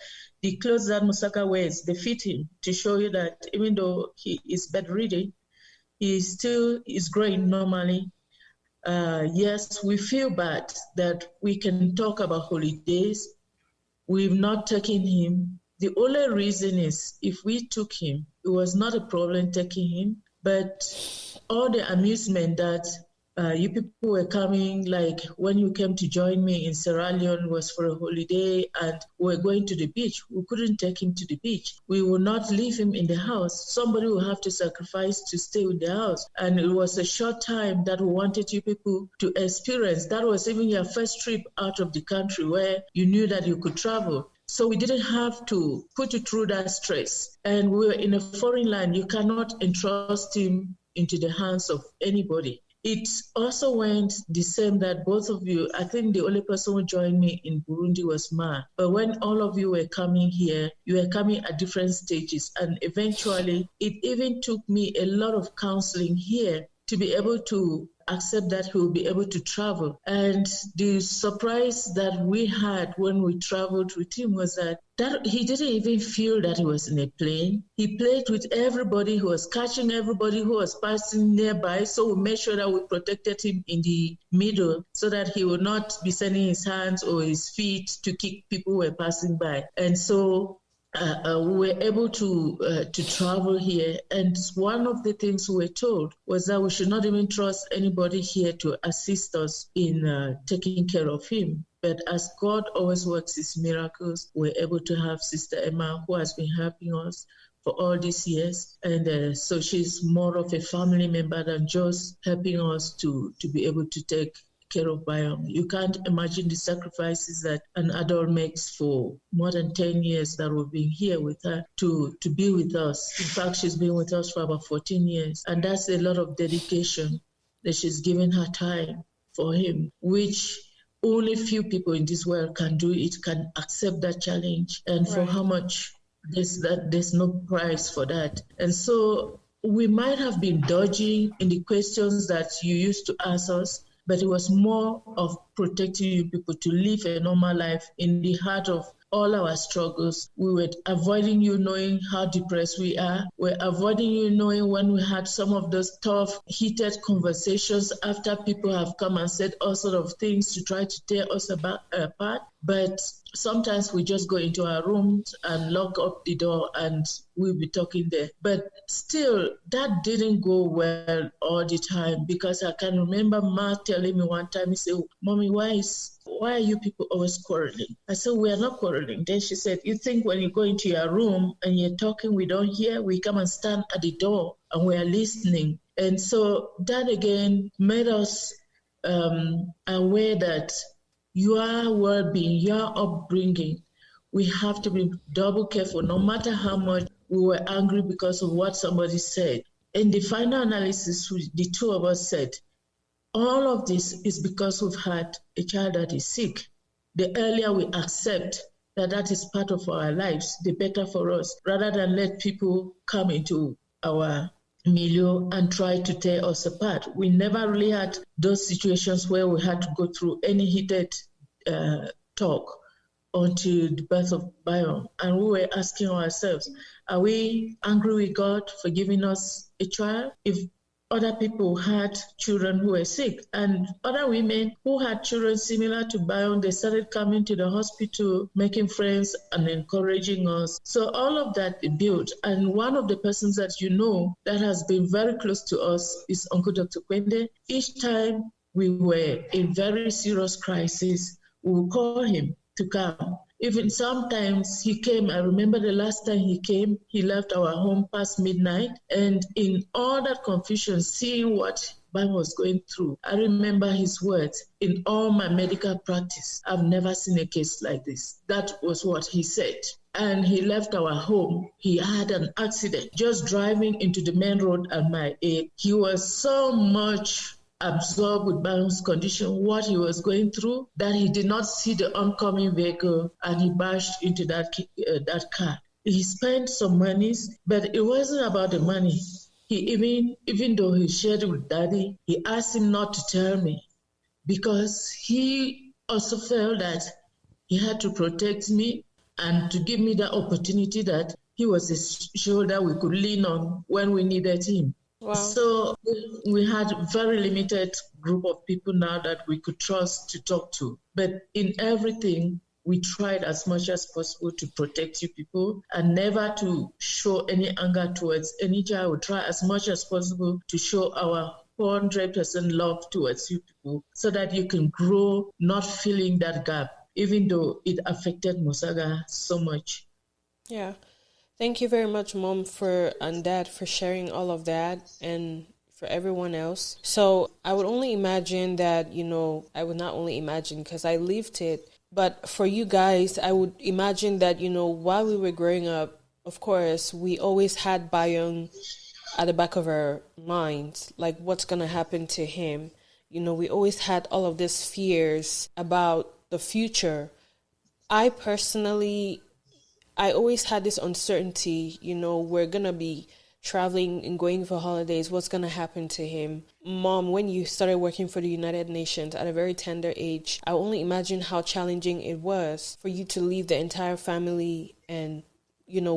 the clothes that Musaga wears, they fit him, to show you that even though he is bedridden, he still is growing normally. Yes, we feel bad that we can talk about holidays. We've not taken him. The only reason is if we took him, it was not a problem taking him, but all the amusement that you people were coming, like when you came to join me in Sierra Leone, was for a holiday and we're going to the beach. We couldn't take him to the beach. We will not leave him in the house. Somebody will have to sacrifice to stay in the house. And it was a short time that we wanted you people to experience. That was even your first trip out of the country where you knew that you could travel. So we didn't have to put you through that stress. And we were in a foreign land. You cannot entrust him into the hands of anybody. It also went the same that both of you, I think the only person who joined me in Burundi was Ma. But when all of you were coming here, you were coming at different stages. And eventually, it even took me a lot of counseling here to be able to accept that he will be able to travel. And the surprise that we had when we traveled with him was that he didn't even feel that he was in a plane. He played with everybody. He was catching everybody who was passing nearby. So we made sure that we protected him in the middle so that he would not be sending his hands or his feet to kick people who were passing by. And so we were able to travel here. And one of the things we were told was that we should not even trust anybody here to assist us in taking care of him. But as God always works his miracles, we're able to have Sister Emma, who has been helping us for all these years. And so she's more of a family member than just helping us to be able to take care of Bayong. You can't imagine the sacrifices that an adult makes for more than 10 years that we've been here with her to be with us. In fact, she's been with us for about 14 years. And that's a lot of dedication that she's given her time for him, which only few people in this world can do it, can accept that challenge. And for how much there's no price for that. And so we might have been dodging in the questions that you used to ask us, but it was more of protecting you people to live a normal life in the heart of all our struggles. We were avoiding you knowing how depressed we are. We're avoiding you knowing when we had some of those tough, heated conversations after people have come and said all sort of things to try to tear us apart. But sometimes we just go into our rooms and lock up the door and we'll be talking there. But still, that didn't go well all the time, because I can remember Ma telling me one time, he said, Mommy, why are you people always quarreling? I said, we are not quarreling. Then she said, you think when you go into your room and you're talking, we don't hear? We come and stand at the door and we are listening. And so that again made us aware that your well-being, your upbringing, we have to be double careful, no matter how much we were angry because of what somebody said. In the final analysis, the two of us said, all of this is because we've had a child that is sick. The earlier we accept that that is part of our lives, the better for us, rather than let people come into our milieu and try to tear us apart. We never really had those situations where we had to go through any heated talk until the birth of Bayong. And we were asking ourselves, are we angry with God for giving us a child? If other people had children who were sick, and other women who had children similar to Bayong, they started coming to the hospital, making friends and encouraging us. So all of that built. And one of the persons that you know that has been very close to us is Uncle Dr. Kwende. Each time we were in very serious crisis, we would call him to come. Even sometimes he came, I remember the last time he came, he left our home past midnight. And in all that confusion, seeing what Bayong was going through, I remember his words, in all my medical practice, I've never seen a case like this. That was what he said. And he left our home. He had an accident just driving into the main road at my age. He was so much absorbed with Bayong's condition, what he was going through, that he did not see the oncoming vehicle and he bashed into that car. He spent some monies, but it wasn't about the money. He even though he shared with Daddy, he asked him not to tell me, because he also felt that he had to protect me and to give me the opportunity that he was a shoulder we could lean on when we needed him. Wow. So we had a very limited group of people now that we could trust to talk to. But in everything, we tried as much as possible to protect you people and never to show any anger towards any child. We try as much as possible to show our 400% love towards you people so that you can grow not feeling that gap, even though it affected Musaga so much. Yeah. Thank you very much, Mom, and Dad for sharing all of that, and for everyone else. So I would only imagine that, I would not only imagine because I lived it, but for you guys, I would imagine that, while we were growing up, of course, we always had Bayong at the back of our minds, like what's going to happen to him. We always had all of these fears about the future. I always had this uncertainty, we're going to be traveling and going for holidays. What's going to happen to him? Mom, when you started working for the United Nations at a very tender age, I only imagine how challenging it was for you to leave the entire family and,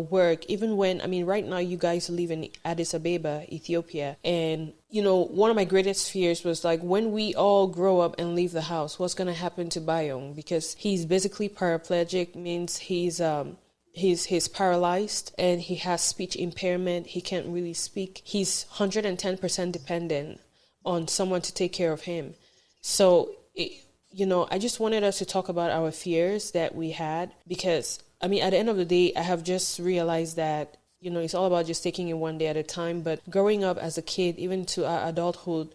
work. Even when, right now you guys live in Addis Ababa, Ethiopia. And, one of my greatest fears was like when we all grow up and leave the house, what's going to happen to Bayong? Because he's basically paraplegic, means he's paralyzed and he has speech impairment. He can't really speak. He's 110% dependent on someone to take care of him. So, I just wanted us to talk about our fears that we had because, at the end of the day, I have just realized that, it's all about just taking it one day at a time. But growing up as a kid, even to our adulthood,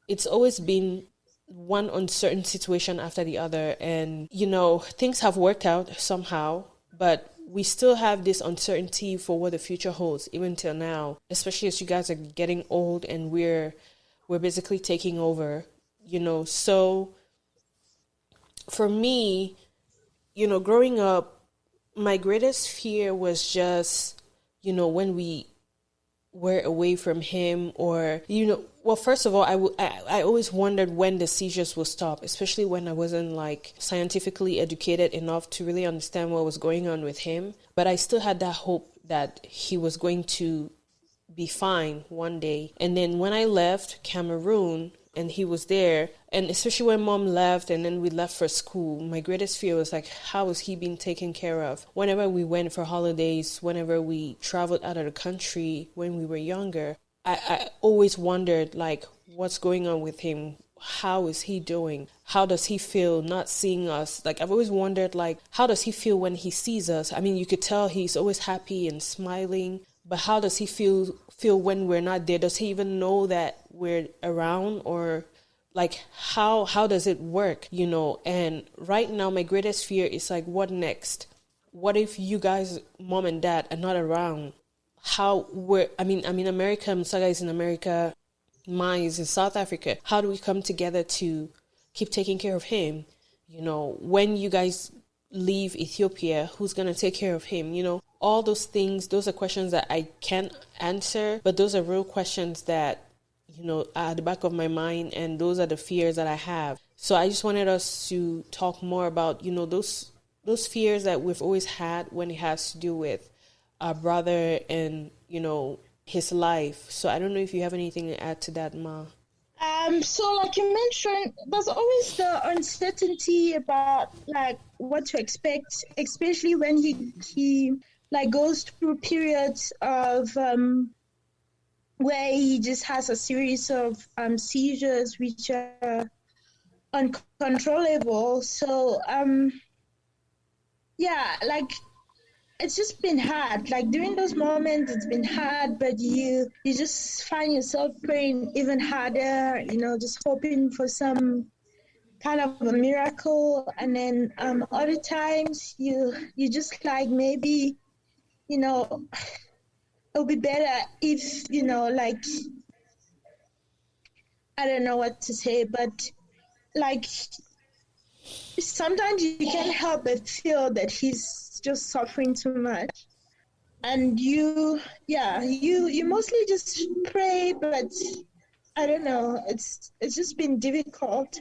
it's always been one uncertain situation after the other. And, things have worked out somehow, but we still have this uncertainty for what the future holds, even till now, especially as you guys are getting old and we're basically taking over, So for me, growing up, my greatest fear was just, when we were away from him, or, well, first of all, I always wondered when the seizures would stop, especially when I wasn't like scientifically educated enough to really understand what was going on with him. But I still had that hope that he was going to be fine one day. And then when I left Cameroon and he was there, and especially when mom left and then we left for school, my greatest fear was like, how is he being taken care of? Whenever we went for holidays, whenever we traveled out of the country when we were younger, I always wondered, like, what's going on with him? How is he doing? How does he feel not seeing us? Like, I've always wondered, like, how does he feel when he sees us? I mean, you could tell he's always happy and smiling, but how does he feel when we're not there? Does he even know that we're around? Or like, how does it work, And right now, my greatest fear is like, what next? What if you guys, mom and dad, are not around? America, Musaga is in America, Ma is in South Africa. How do we come together to keep taking care of him? When you guys leave Ethiopia, who's going to take care of him? All those things, those are questions that I can't answer, but those are real questions that, are at the back of my mind, and those are the fears that I have. So I just wanted us to talk more about, those fears that we've always had when it has to do with our brother and, his life. So I don't know if you have anything to add to that, Ma. So like you mentioned, there's always the uncertainty about like what to expect, especially when he like goes through periods of where he just has a series of seizures which are uncontrollable. So like it's just been hard. Like during those moments, it's been hard, but you just find yourself praying even harder, just hoping for some kind of a miracle. And then other times you just like maybe, it'll be better if, like, I don't know what to say, but like sometimes you can't help but feel that he's just suffering too much, and you mostly just pray, but I don't know, it's just been difficult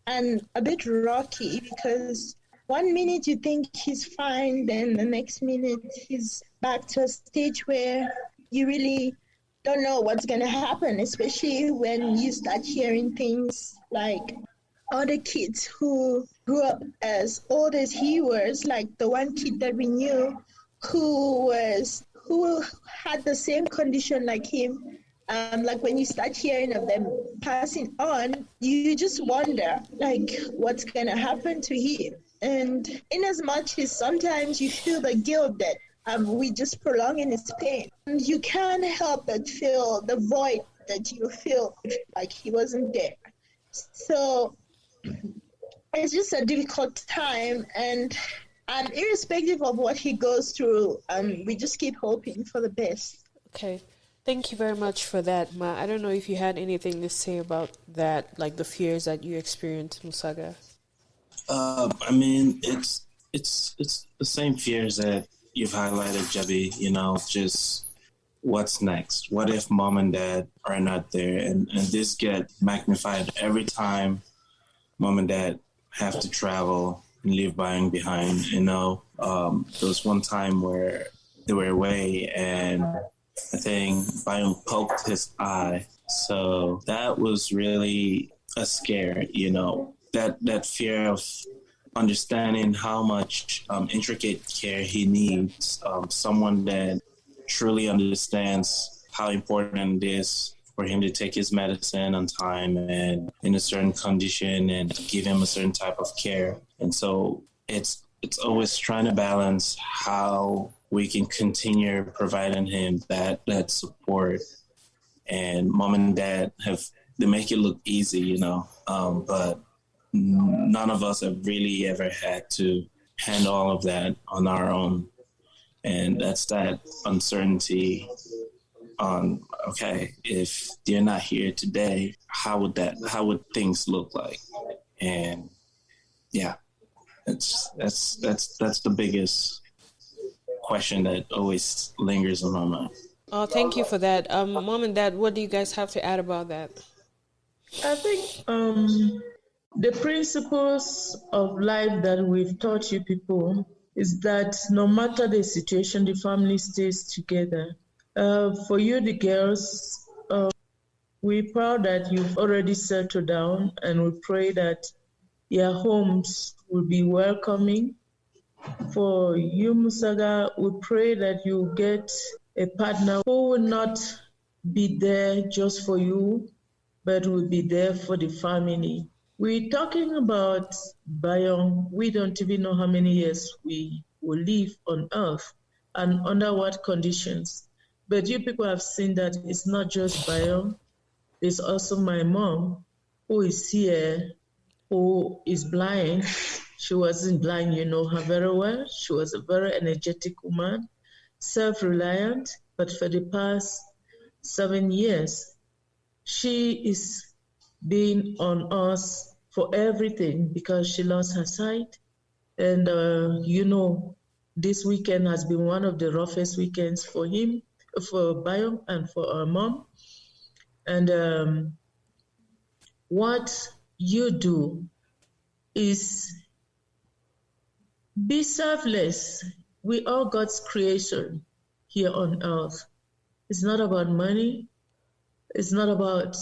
and a bit rocky, because one minute you think he's fine, then the next minute he's back to a stage where you really don't know what's going to happen, especially when you start hearing things like other kids who grew up as old as he was, like the one kid that we knew who had the same condition like him. Like when you start hearing of them passing on, you just wonder like what's gonna happen to him. And in as much as sometimes you feel the guilt that we just prolonging his pain, and you can't help but feel the void that you feel like he wasn't there. So it's just a difficult time, and irrespective of what he goes through, we just keep hoping for the best. Okay. Thank you very much for that, Ma. I don't know if you had anything to say about that, like the fears that you experienced, Musaga. It's the same fears that you've highlighted, Jabi, just what's next? What if mom and dad are not there? And this get magnified every time mom and dad have to travel and leave Bayong behind. There was one time where they were away and I think Bayong poked his eye. So that was really a scare, that fear of understanding how much intricate care he needs, someone that truly understands how important it is for him to take his medicine on time and in a certain condition and give him a certain type of care. And so it's always trying to balance how we can continue providing him that support. And mom and dad they make it look easy, but none of us have really ever had to handle all of that on our own. And that's that uncertainty on, okay, if they're not here today, how would things look like? And yeah, that's the biggest question that always lingers in my mind. Oh, thank you for that. Mom and Dad, what do you guys have to add about that? I think the principles of life that we've taught you people is that no matter the situation, the family stays together. For you, the girls, we're proud that you've already settled down, and we pray that your homes will be welcoming. For you, Musaga, we pray that you get a partner who will not be there just for you, but will be there for the family. We're talking about Bayong. We don't even know how many years we will live on Earth and under what conditions. But you people have seen that it's not just Bayong. There's also my mom, who is here, who is blind. She wasn't blind, you know her very well. She was a very energetic woman, self-reliant, but for the past 7 years, she is being on us for everything because she lost her sight. And, this weekend has been one of the roughest weekends for him, for Bayong, and for our mom. And what you do is be selfless. We are God's creation here on earth. It's not about money. It's not about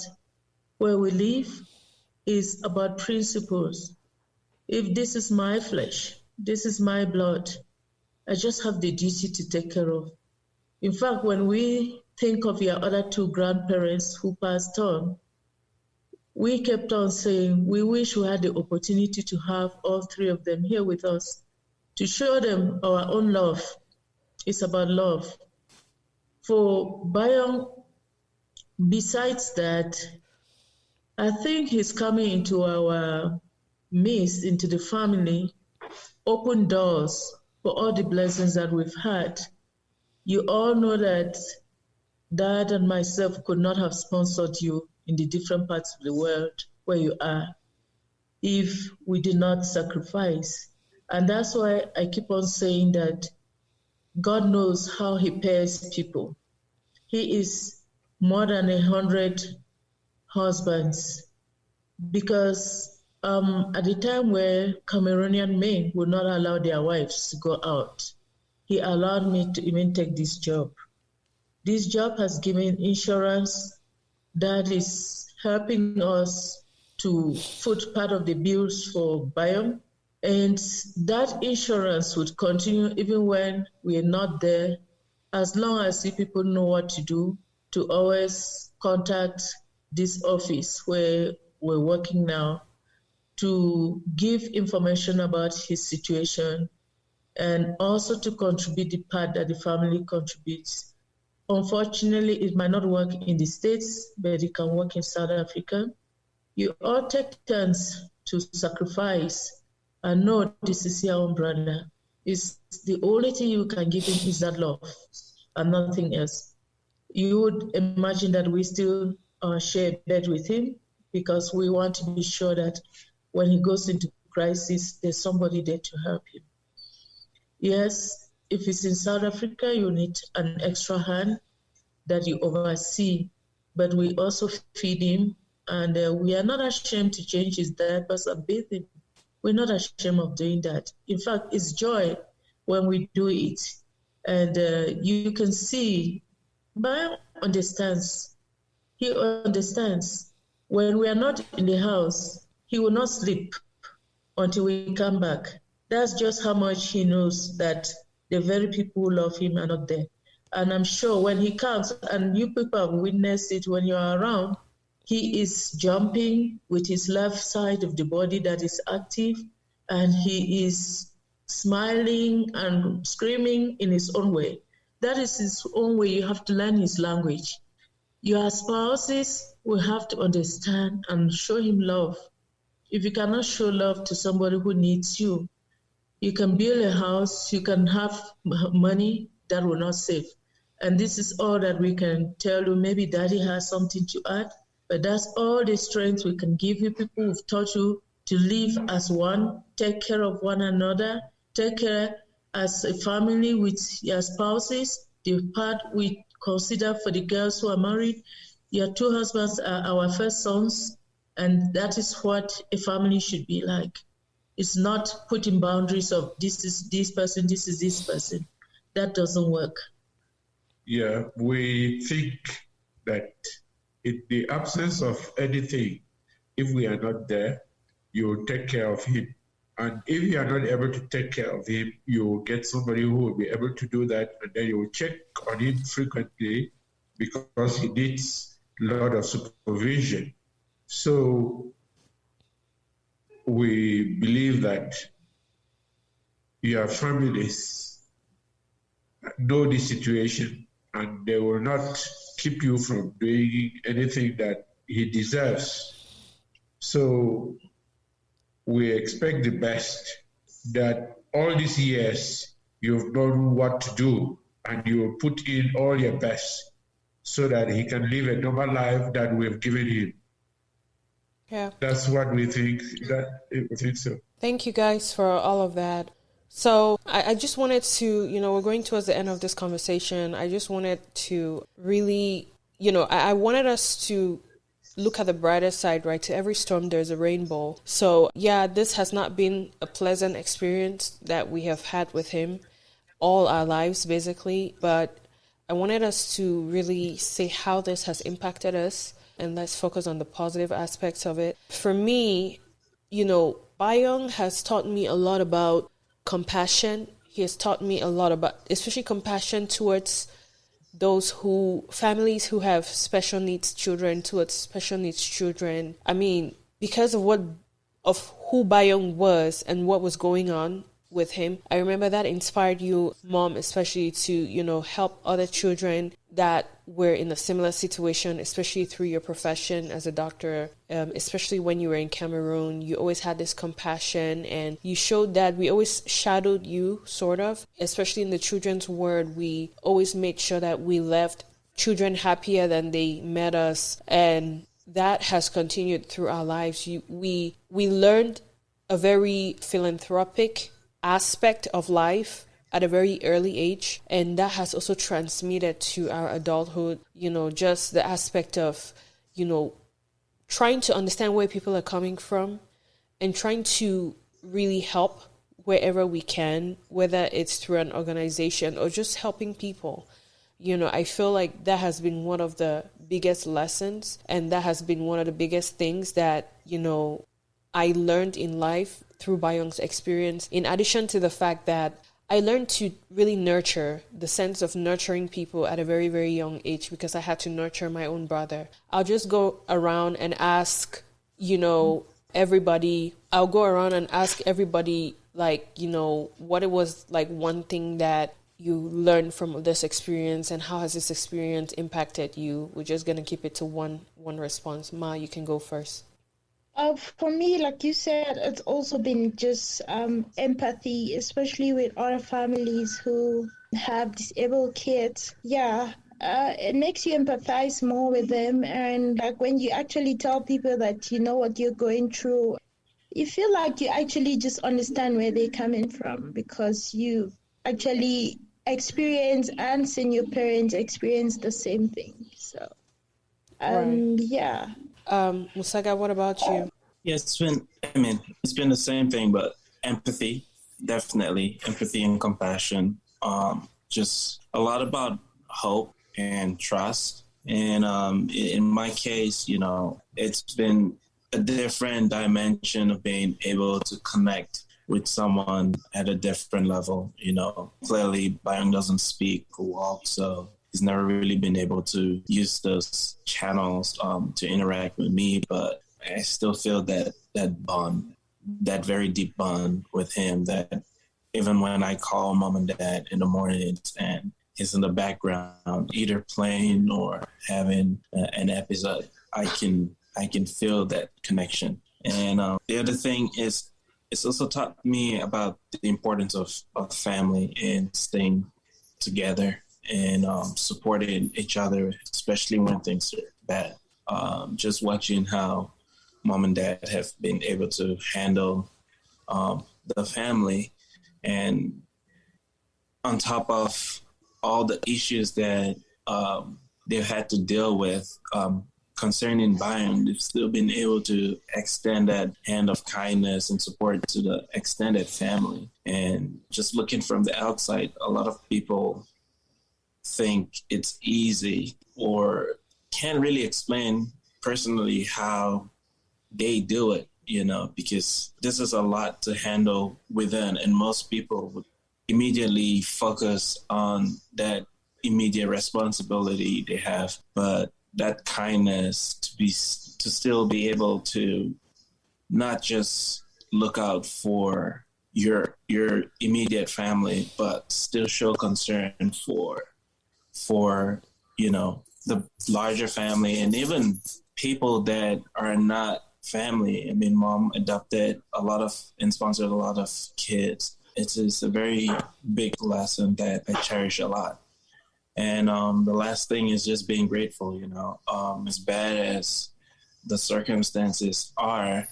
where we live. It's about principles. If this is my flesh, this is my blood, I just have the duty to take care of. In fact, when we think of your other two grandparents who passed on, we kept on saying we wish we had the opportunity to have all three of them here with us to show them our own love. It's about love. For Bayong, besides that, I think he's coming into our midst, into the family, open doors for all the blessings that we've had. You all know that Dad and myself could not have sponsored you in the different parts of the world where you are if we did not sacrifice. And that's why I keep on saying that God knows how he pairs people. He is more than 100 husbands because at the time where Cameroonian men would not allow their wives to go out, he allowed me to even take this job. This job has given insurance that is helping us to foot part of the bills for Bayong. And that insurance would continue even when we are not there, as long as you people know what to do, to always contact this office where we're working now to give information about his situation and also to contribute the part that the family contributes. Unfortunately, it might not work in the States, but it can work in South Africa. You all take turns to sacrifice and know this is your own brother. It's the only thing you can give him is that love and nothing else. You would imagine that we still share a bed with him because we want to be sure that when he goes into crisis, there's somebody there to help him. Yes, if it's in South Africa, you need an extra hand that you oversee, but we also feed him, and we are not ashamed to change his diapers and bathe him. We're not ashamed of doing that. In fact, it's joy when we do it. And you can see, Bayong understands. He understands. When we are not in the house, he will not sleep until we come back. That's just how much he knows that the very people who love him are not there. And I'm sure when he comes, and you people have witnessed it when you're around, he is jumping with his left side of the body that is active, and he is smiling and screaming in his own way. That is his own way. You have to learn his language. Your spouses will have to understand and show him love. If you cannot show love to somebody who needs you, you can build a house, you can have money that will not save. And this is all that we can tell you. Maybe Daddy has something to add, but that's all the strength we can give you. People who've taught you to live as one, take care of one another, take care as a family with your spouses. The part we consider for the girls who are married, your two husbands are our first sons, and that is what a family should be like. It's not putting boundaries of this is this person, this is this person. That doesn't work. Yeah, we think that in the absence of anything, if we are not there, you will take care of him. And if you are not able to take care of him, you will get somebody who will be able to do that, and then you will check on him frequently because he needs a lot of supervision. So we believe that your families know the situation and they will not keep you from doing anything that he deserves. So we expect the best, that all these years you've known what to do and you will put in all your best so that he can live a normal life that we've given him. Yeah. That's what we think. We think so. Thank you guys for all of that. So I just wanted to, we're going towards the end of this conversation. I just wanted to really, I wanted us to look at the brighter side, right? To every storm, there's a rainbow. So yeah, this has not been a pleasant experience that we have had with him all our lives, basically. But I wanted us to really say how this has impacted us, and let's focus on the positive aspects of it. For me, Bayong has taught me a lot about compassion. He has taught me a lot about, especially compassion towards families who have special needs children, towards special needs children. I mean, because of who Bayong was and what was going on with him, I remember that inspired you, Mom, especially to, help other children that were in a similar situation, especially through your profession as a doctor, especially when you were in Cameroon. You always had this compassion, and you showed that. We always shadowed you, sort of, especially in the children's ward. We always made sure that we left children happier than they met us, and that has continued through our lives. We learned a very philanthropic aspect of life at a very early age, and that has also transmitted to our adulthood, just the aspect of, trying to understand where people are coming from and trying to really help wherever we can, whether it's through an organization or just helping people. I feel like that has been one of the biggest lessons, and that has been one of the biggest things that, I learned in life through Bayong's experience, in addition to the fact that I learned to really nurture, the sense of nurturing people at a very, very young age, because I had to nurture my own brother. I'll just go around and ask, everybody, what it was like, one thing that you learned from this experience, and how has this experience impacted you? We're just going to keep it to one response. Ma, you can go first. For me, like you said, it's also been just empathy, especially with other families who have disabled kids. Yeah, it makes you empathize more with them. And like when you actually tell people that you know what you're going through, you feel like you actually just understand where they're coming from, because you actually experience and seen your parents experience the same thing. So, right. Yeah. Musaga, what about you? Yeah, it's been the same thing, but empathy, definitely. Empathy and compassion. Just a lot about hope and trust. And in my case, it's been a different dimension of being able to connect with someone at a different level. Clearly Bayong doesn't speak or walk, so he's never really been able to use those channels to interact with me, but I still feel that bond, that very deep bond with him, that even when I call Mom and Dad in the mornings and he's in the background, either playing or having an episode, I can feel that connection. And the other thing is, it's also taught me about the importance of family and staying together and supporting each other, especially when things are bad. Just watching how Mom and Dad have been able to handle the family, and on top of all the issues that they've had to deal with concerning Bayong. They've still been able to extend that hand of kindness and support to the extended family. And just looking from the outside, a lot of people think it's easy or can't really explain personally how they do it, because this is a lot to handle within, and most people would immediately focus on that immediate responsibility they have. But that kindness to still be able to not just look out for your immediate family, but still show concern for the larger family and even people that are not family. I mean, Mom adopted and sponsored a lot of kids. It's a very big lesson that I cherish a lot. And the last thing is just being grateful, as bad as the circumstances are,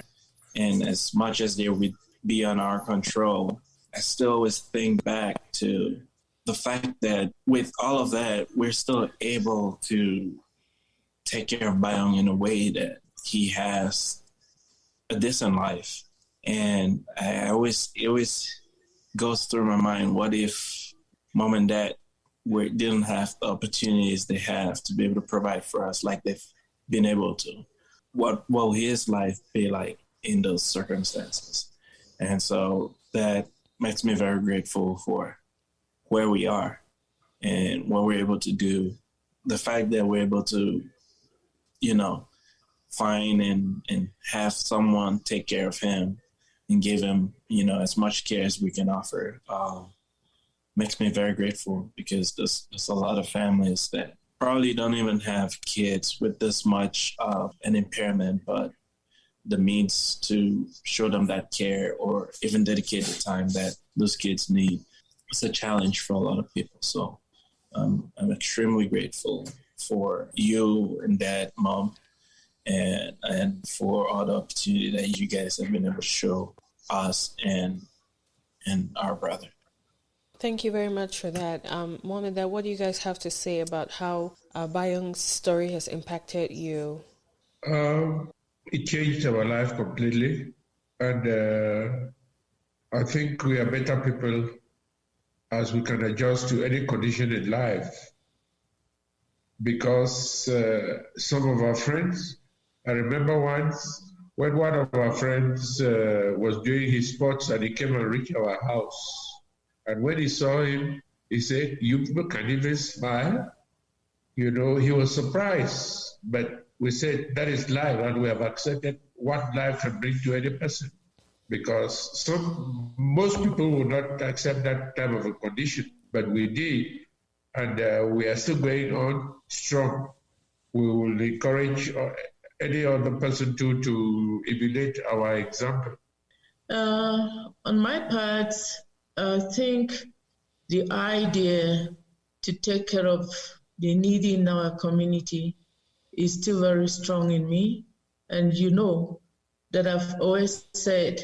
and as much as they would be beyond our control, I still always think back to the fact that with all of that, we're still able to take care of Bayong in a way that he has a decent life. And it always goes through my mind, what if Mom and Dad didn't have the opportunities they have to be able to provide for us like they've been able to? What will his life be like in those circumstances? And so that makes me very grateful for where we are and what we're able to do. The fact that we're able to, find and have someone take care of him and give him, as much care as we can offer, makes me very grateful, because there's a lot of families that probably don't even have kids with this much of an impairment, but the means to show them that care or even dedicate the time that those kids need. It's a challenge for a lot of people. So I'm extremely grateful for you and Dad, Mom, and for all the opportunity that you guys have been able to show us and our brother. Thank you very much for that. Mom and Dad, what do you guys have to say about how Bayong's story has impacted you? It changed our life completely. And I think we are better people as we can adjust to any condition in life. Because some of our friends, I remember once when one of our friends was doing his sports and he came and reached our house. And when he saw him, he said, "You people can even smile." He was surprised. But we said, that is life, and we have accepted what life can bring to any person. Because most people would not accept that type of a condition, but we did. And we are still going on strong. We will encourage any other person to emulate our example. On my part, I think the idea to take care of the needy in our community is still very strong in me. And that I've always said,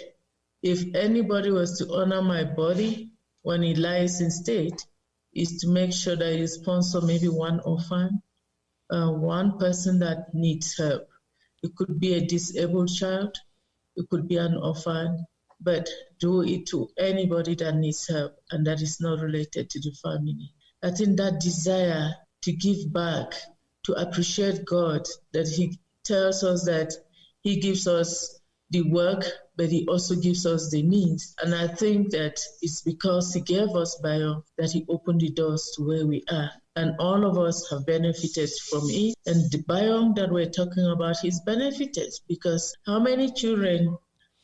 if anybody was to honor my body when it lies in state, is to make sure that you sponsor maybe one orphan, one person that needs help. It could be a disabled child, it could be an orphan, but do it to anybody that needs help and that is not related to the family. I think that desire to give back, to appreciate God, that He tells us that He gives us the work, but He also gives us the means. And I think that it's because He gave us Bayong that He opened the doors to where we are. And all of us have benefited from it. And the Bayong that we're talking about is benefited, because how many children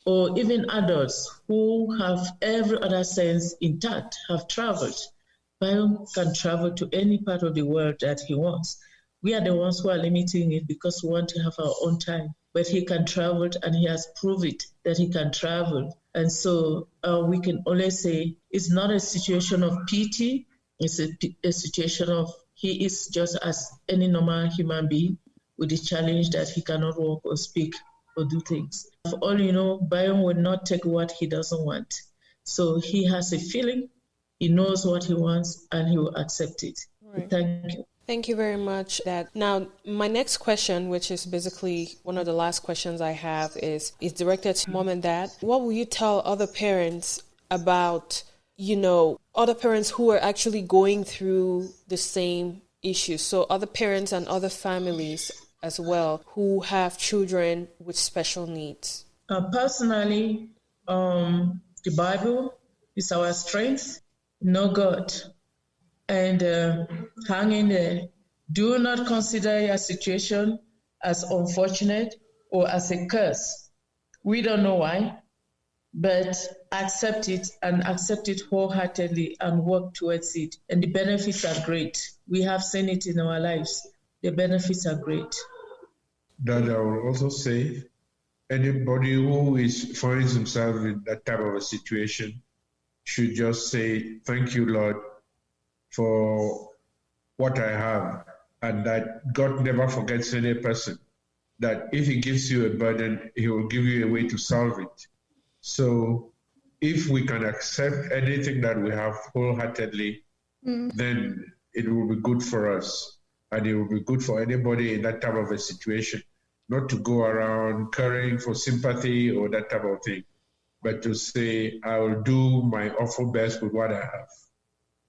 or even adults who have every other sense intact have traveled? Bayong can travel to any part of the world that he wants. We are the ones who are limiting it because we want to have our own time. But he can travel, and he has proved it that he can travel. And so we can only say it's not a situation of pity. It's a situation of he is just as any normal human being with the challenge that he cannot walk or speak or do things. For all you know, Bayong will not take what he doesn't want. So he has a feeling, he knows what he wants, and he will accept it. Right. Thank you. Thank you very much. Now, my next question, which is basically one of the last questions I have, is directed to mom and dad. What will you tell other parents about, other parents who are actually going through the same issues? So other parents and other families as well who have children with special needs. Personally, the Bible is our strength. Know God and hang in there. Do not consider your situation as unfortunate or as a curse. We don't know why, but accept it and accept it wholeheartedly and work towards it. And the benefits are great. We have seen it in our lives. The benefits are great. That I will also say, anybody who finds himself in that type of a situation should just say, thank you, Lord, for what I have. And that God never forgets any person. That if he gives you a burden, he will give you a way to solve it. So if we can accept anything that we have wholeheartedly, then it will be good for us. And it will be good for anybody in that type of a situation, not to go around caring for sympathy or that type of thing, but to say, I will do my awful best with what I have.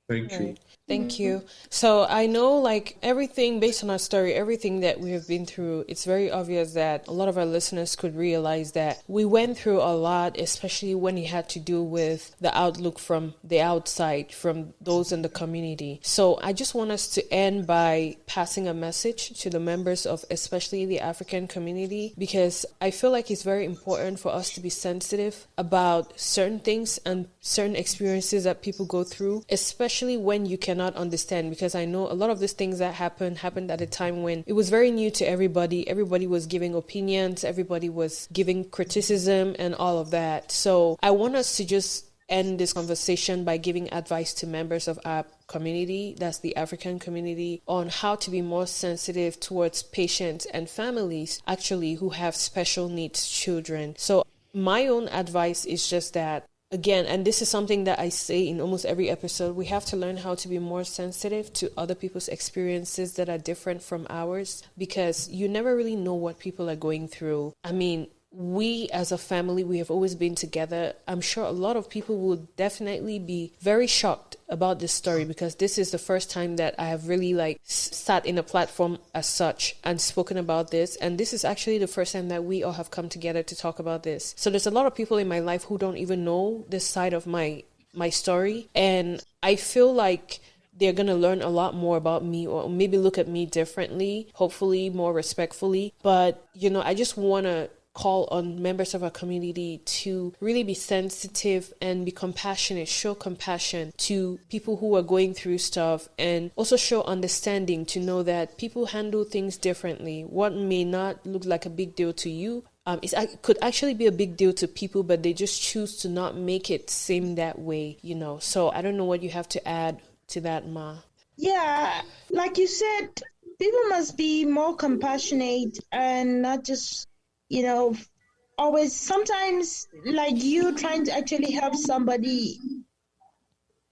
Thank you. Thank you. So I know everything based on our story, everything that we have been through, it's very obvious that a lot of our listeners could realize that we went through a lot, especially when it had to do with the outlook from the outside, from those in the community. So I just want us to end by passing a message to the members of especially the African community, because I feel like it's very important for us to be sensitive about certain things and certain experiences that people go through, especially when you cannot understand, because I know a lot of these things that happened at a time when it was very new to everybody. Everybody was giving opinions, everybody was giving criticism and all of that. So I want us to just end this conversation by giving advice to members of our community, that's the African community, on how to be more sensitive towards patients and families actually who have special needs children. So my own advice is just that, again, and this is something that I say in almost every episode, we have to learn how to be more sensitive to other people's experiences that are different from ours, because you never really know what people are going through. I mean, we as a family, we have always been together. I'm sure a lot of people will definitely be very shocked about this story, because this is the first time that I have really sat in a platform as such and spoken about this. And this is actually the first time that we all have come together to talk about this. So there's a lot of people in my life who don't even know this side of my story. And I feel like they're going to learn a lot more about me, or maybe look at me differently, hopefully more respectfully. But, I just want to call on members of our community to really be sensitive and be compassionate, show compassion to people who are going through stuff, and also show understanding to know that people handle things differently. What may not look like a big deal to you, it could actually be a big deal to people, but they just choose to not make it seem that way, So I don't know what you have to add to that, Ma. Yeah, like you said, people must be more compassionate and not just always, sometimes you trying to actually help somebody,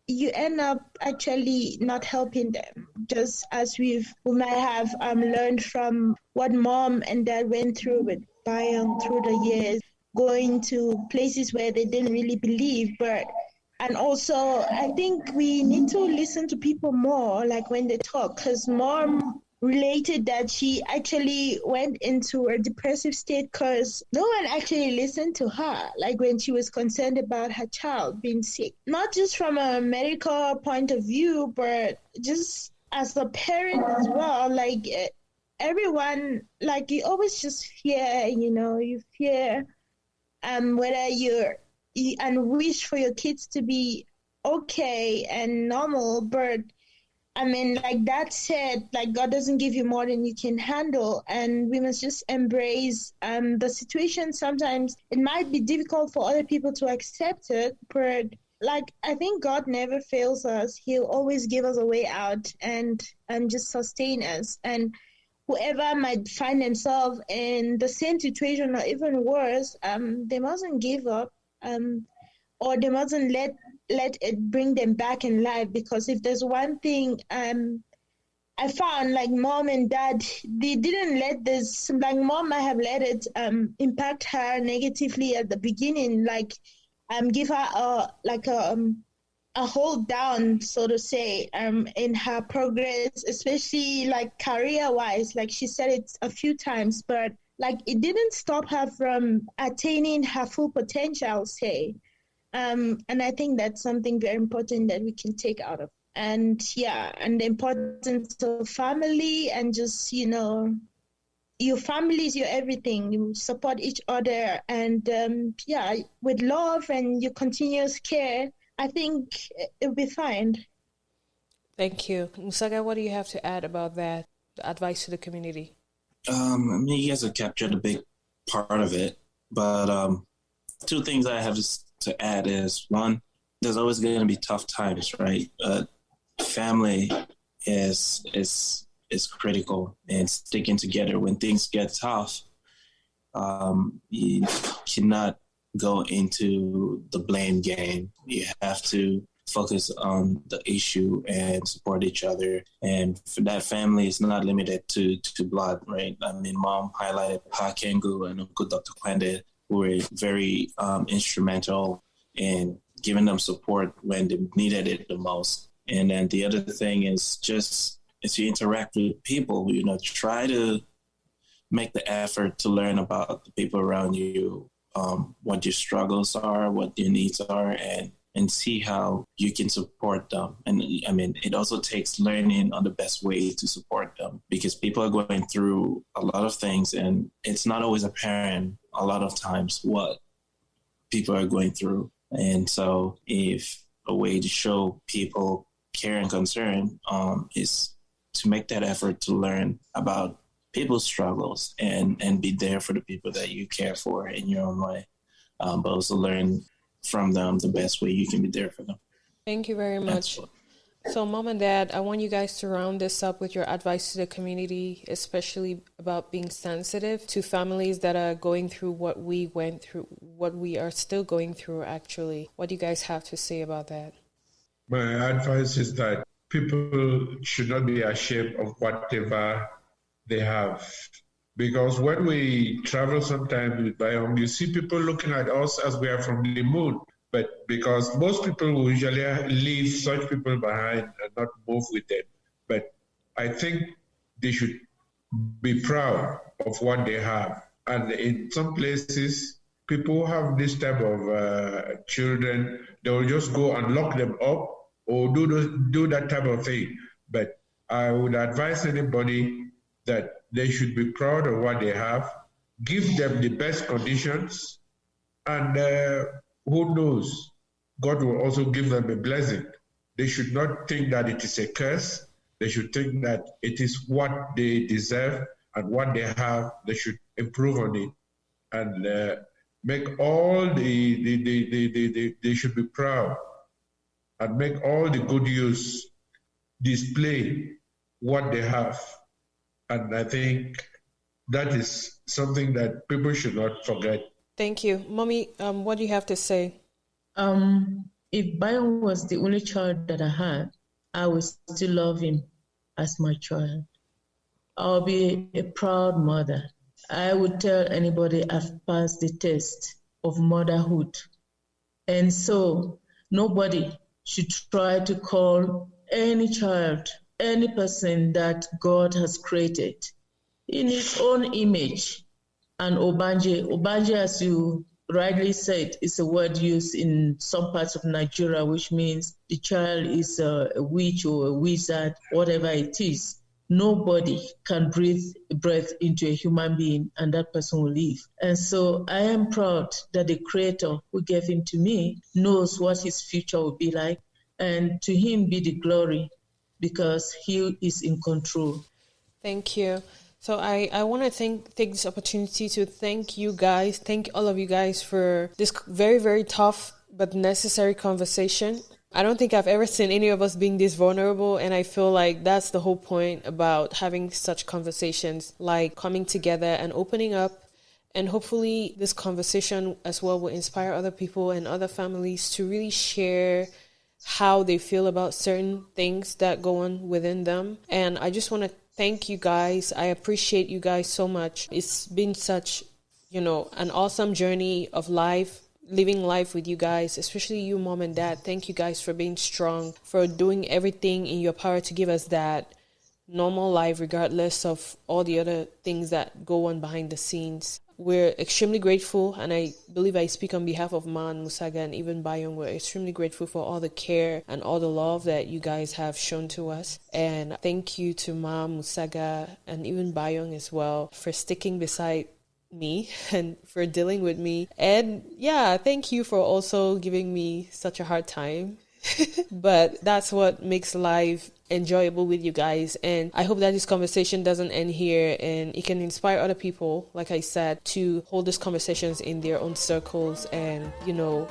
you end up actually not helping them, just as we might have learned from what mom and dad went through with Bayong through the years, going to places where they didn't really believe. And also, I think we need to listen to people more, when they talk, because mom related that she actually went into a depressive state because no one actually listened to her, when she was concerned about her child being sick. Not just from a medical point of view, but just as a parent as well. Everyone, you always just fear, you fear whether you and wish for your kids to be okay and normal, but that said, God doesn't give you more than you can handle, and we must just embrace the situation. Sometimes it might be difficult for other people to accept it, but I think God never fails us. He'll always give us a way out and just sustain us. And whoever might find themselves in the same situation or even worse, they mustn't give up, or they mustn't let it bring them back in life, because if there's one thing I found like mom and dad, they didn't let this, like mom might have let it impact her negatively at the beginning, like give her a hold down, so to say, in her progress, especially like career wise. Like she said it a few times, but like it didn't stop her from attaining her full potential, I'll say. And I think that's something very important that we can take out of. And and the importance of family, and just, your family is your everything. You support each other, and with love and your continuous care, I think it'll be fine. Thank you. Musaga, what do you have to add about that? The advice to the community? You guys have captured a big part of it, but two things I have to add is, one, there's always going to be tough times, right? Family is critical, and sticking together when things get tough. You cannot go into the blame game. You have to focus on the issue and support each other. And for that, family is not limited to blood, right? I mean, Mom highlighted Pa Kengu and Uncle Dr. Kwende, who were very instrumental in giving them support when they needed it the most. And then the other thing is just, as you interact with people, try to make the effort to learn about the people around you, what your struggles are, what your needs are, and see how you can support them. And I mean, it also takes learning on the best way to support them, because people are going through a lot of things, and it's not always apparent a lot of times what people are going through. And so if a way to show people care and concern is to make that effort to learn about people's struggles and be there for the people that you care for in your own way, but also learn from them the best way you can be there for them. Thank you very much. So, Mom and Dad, I want you guys to round this up with your advice to the community, especially about being sensitive to families that are going through what we went through, what we are still going through, actually. What do you guys have to say about that? My advice is that people should not be ashamed of whatever they have. Because when we travel sometimes with Bayong, you see people looking at us as we are from the moon. But because most people will usually leave such people behind and not move with them. But I think they should be proud of what they have. And in some places, people have this type of children, they will just go and lock them up or do that type of thing. But I would advise anybody that they should be proud of what they have, give them the best conditions, and who knows, God will also give them a blessing. They should not think that it is a curse. They should think that it is what they deserve, and what they have, they should improve on it. And make all they should be proud and make all the good use, display what they have. And I think that is something that people should not forget. Thank you. Mommy, what do you have to say? If Bayong was the only child that I had, I would still love him as my child. I'll be a proud mother. I would tell anybody I've passed the test of motherhood. And so nobody should try to call any child, any person that God has created in his own image and Obanje, as you rightly said, is a word used in some parts of Nigeria, which means the child is a witch or a wizard, whatever it is. Nobody can breathe breath into a human being and that person will live. And so I am proud that the Creator who gave him to me knows what his future will be like, and to him be the glory because he is in control. Thank you. So I want to take this opportunity to thank you guys, thank all of you guys for this very, very tough but necessary conversation. I don't think I've ever seen any of us being this vulnerable, and I feel like that's the whole point about having such conversations, like coming together and opening up. And hopefully this conversation as well will inspire other people and other families to really share how they feel about certain things that go on within them. And I just want to thank you guys. I appreciate you guys so much. It's been such, an awesome journey of life, living life with you guys, especially you, Mom and Dad. Thank you guys for being strong, for doing everything in your power to give us that normal life, regardless of all the other things that go on behind the scenes. We're extremely grateful, and I believe I speak on behalf of Ma and Musaga and even Bayong. We're extremely grateful for all the care and all the love that you guys have shown to us. And thank you to Ma, Musaga, and even Bayong as well for sticking beside me and for dealing with me. And yeah, thank you for also giving me such a hard time. But that's what makes life enjoyable with you guys. And I hope that this conversation doesn't end here, and it can inspire other people, like I said, to hold these conversations in their own circles. And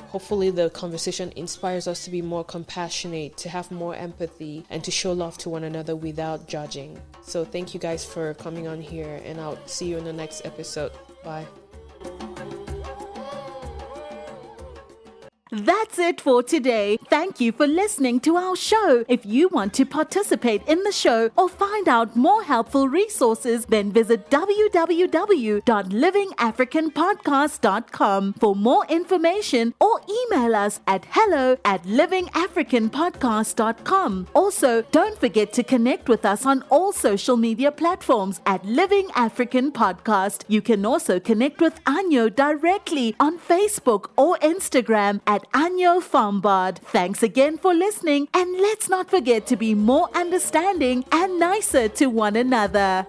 hopefully the conversation inspires us to be more compassionate, to have more empathy, and to show love to one another without judging. So thank you guys for coming on here, and I'll see you in the next episode. Bye. That's it for today. Thank you for listening to our show. If you want to participate in the show or find out more helpful resources, then visit www.livingafricanpodcast.com for more information, or email us at hello@livingafricanpodcast.com. Also, don't forget to connect with us on all social media platforms at Living African Podcast. You can also connect with Anyo directly on Facebook or Instagram at Anyo Farmbard. Thanks again for listening, and let's not forget to be more understanding and nicer to one another.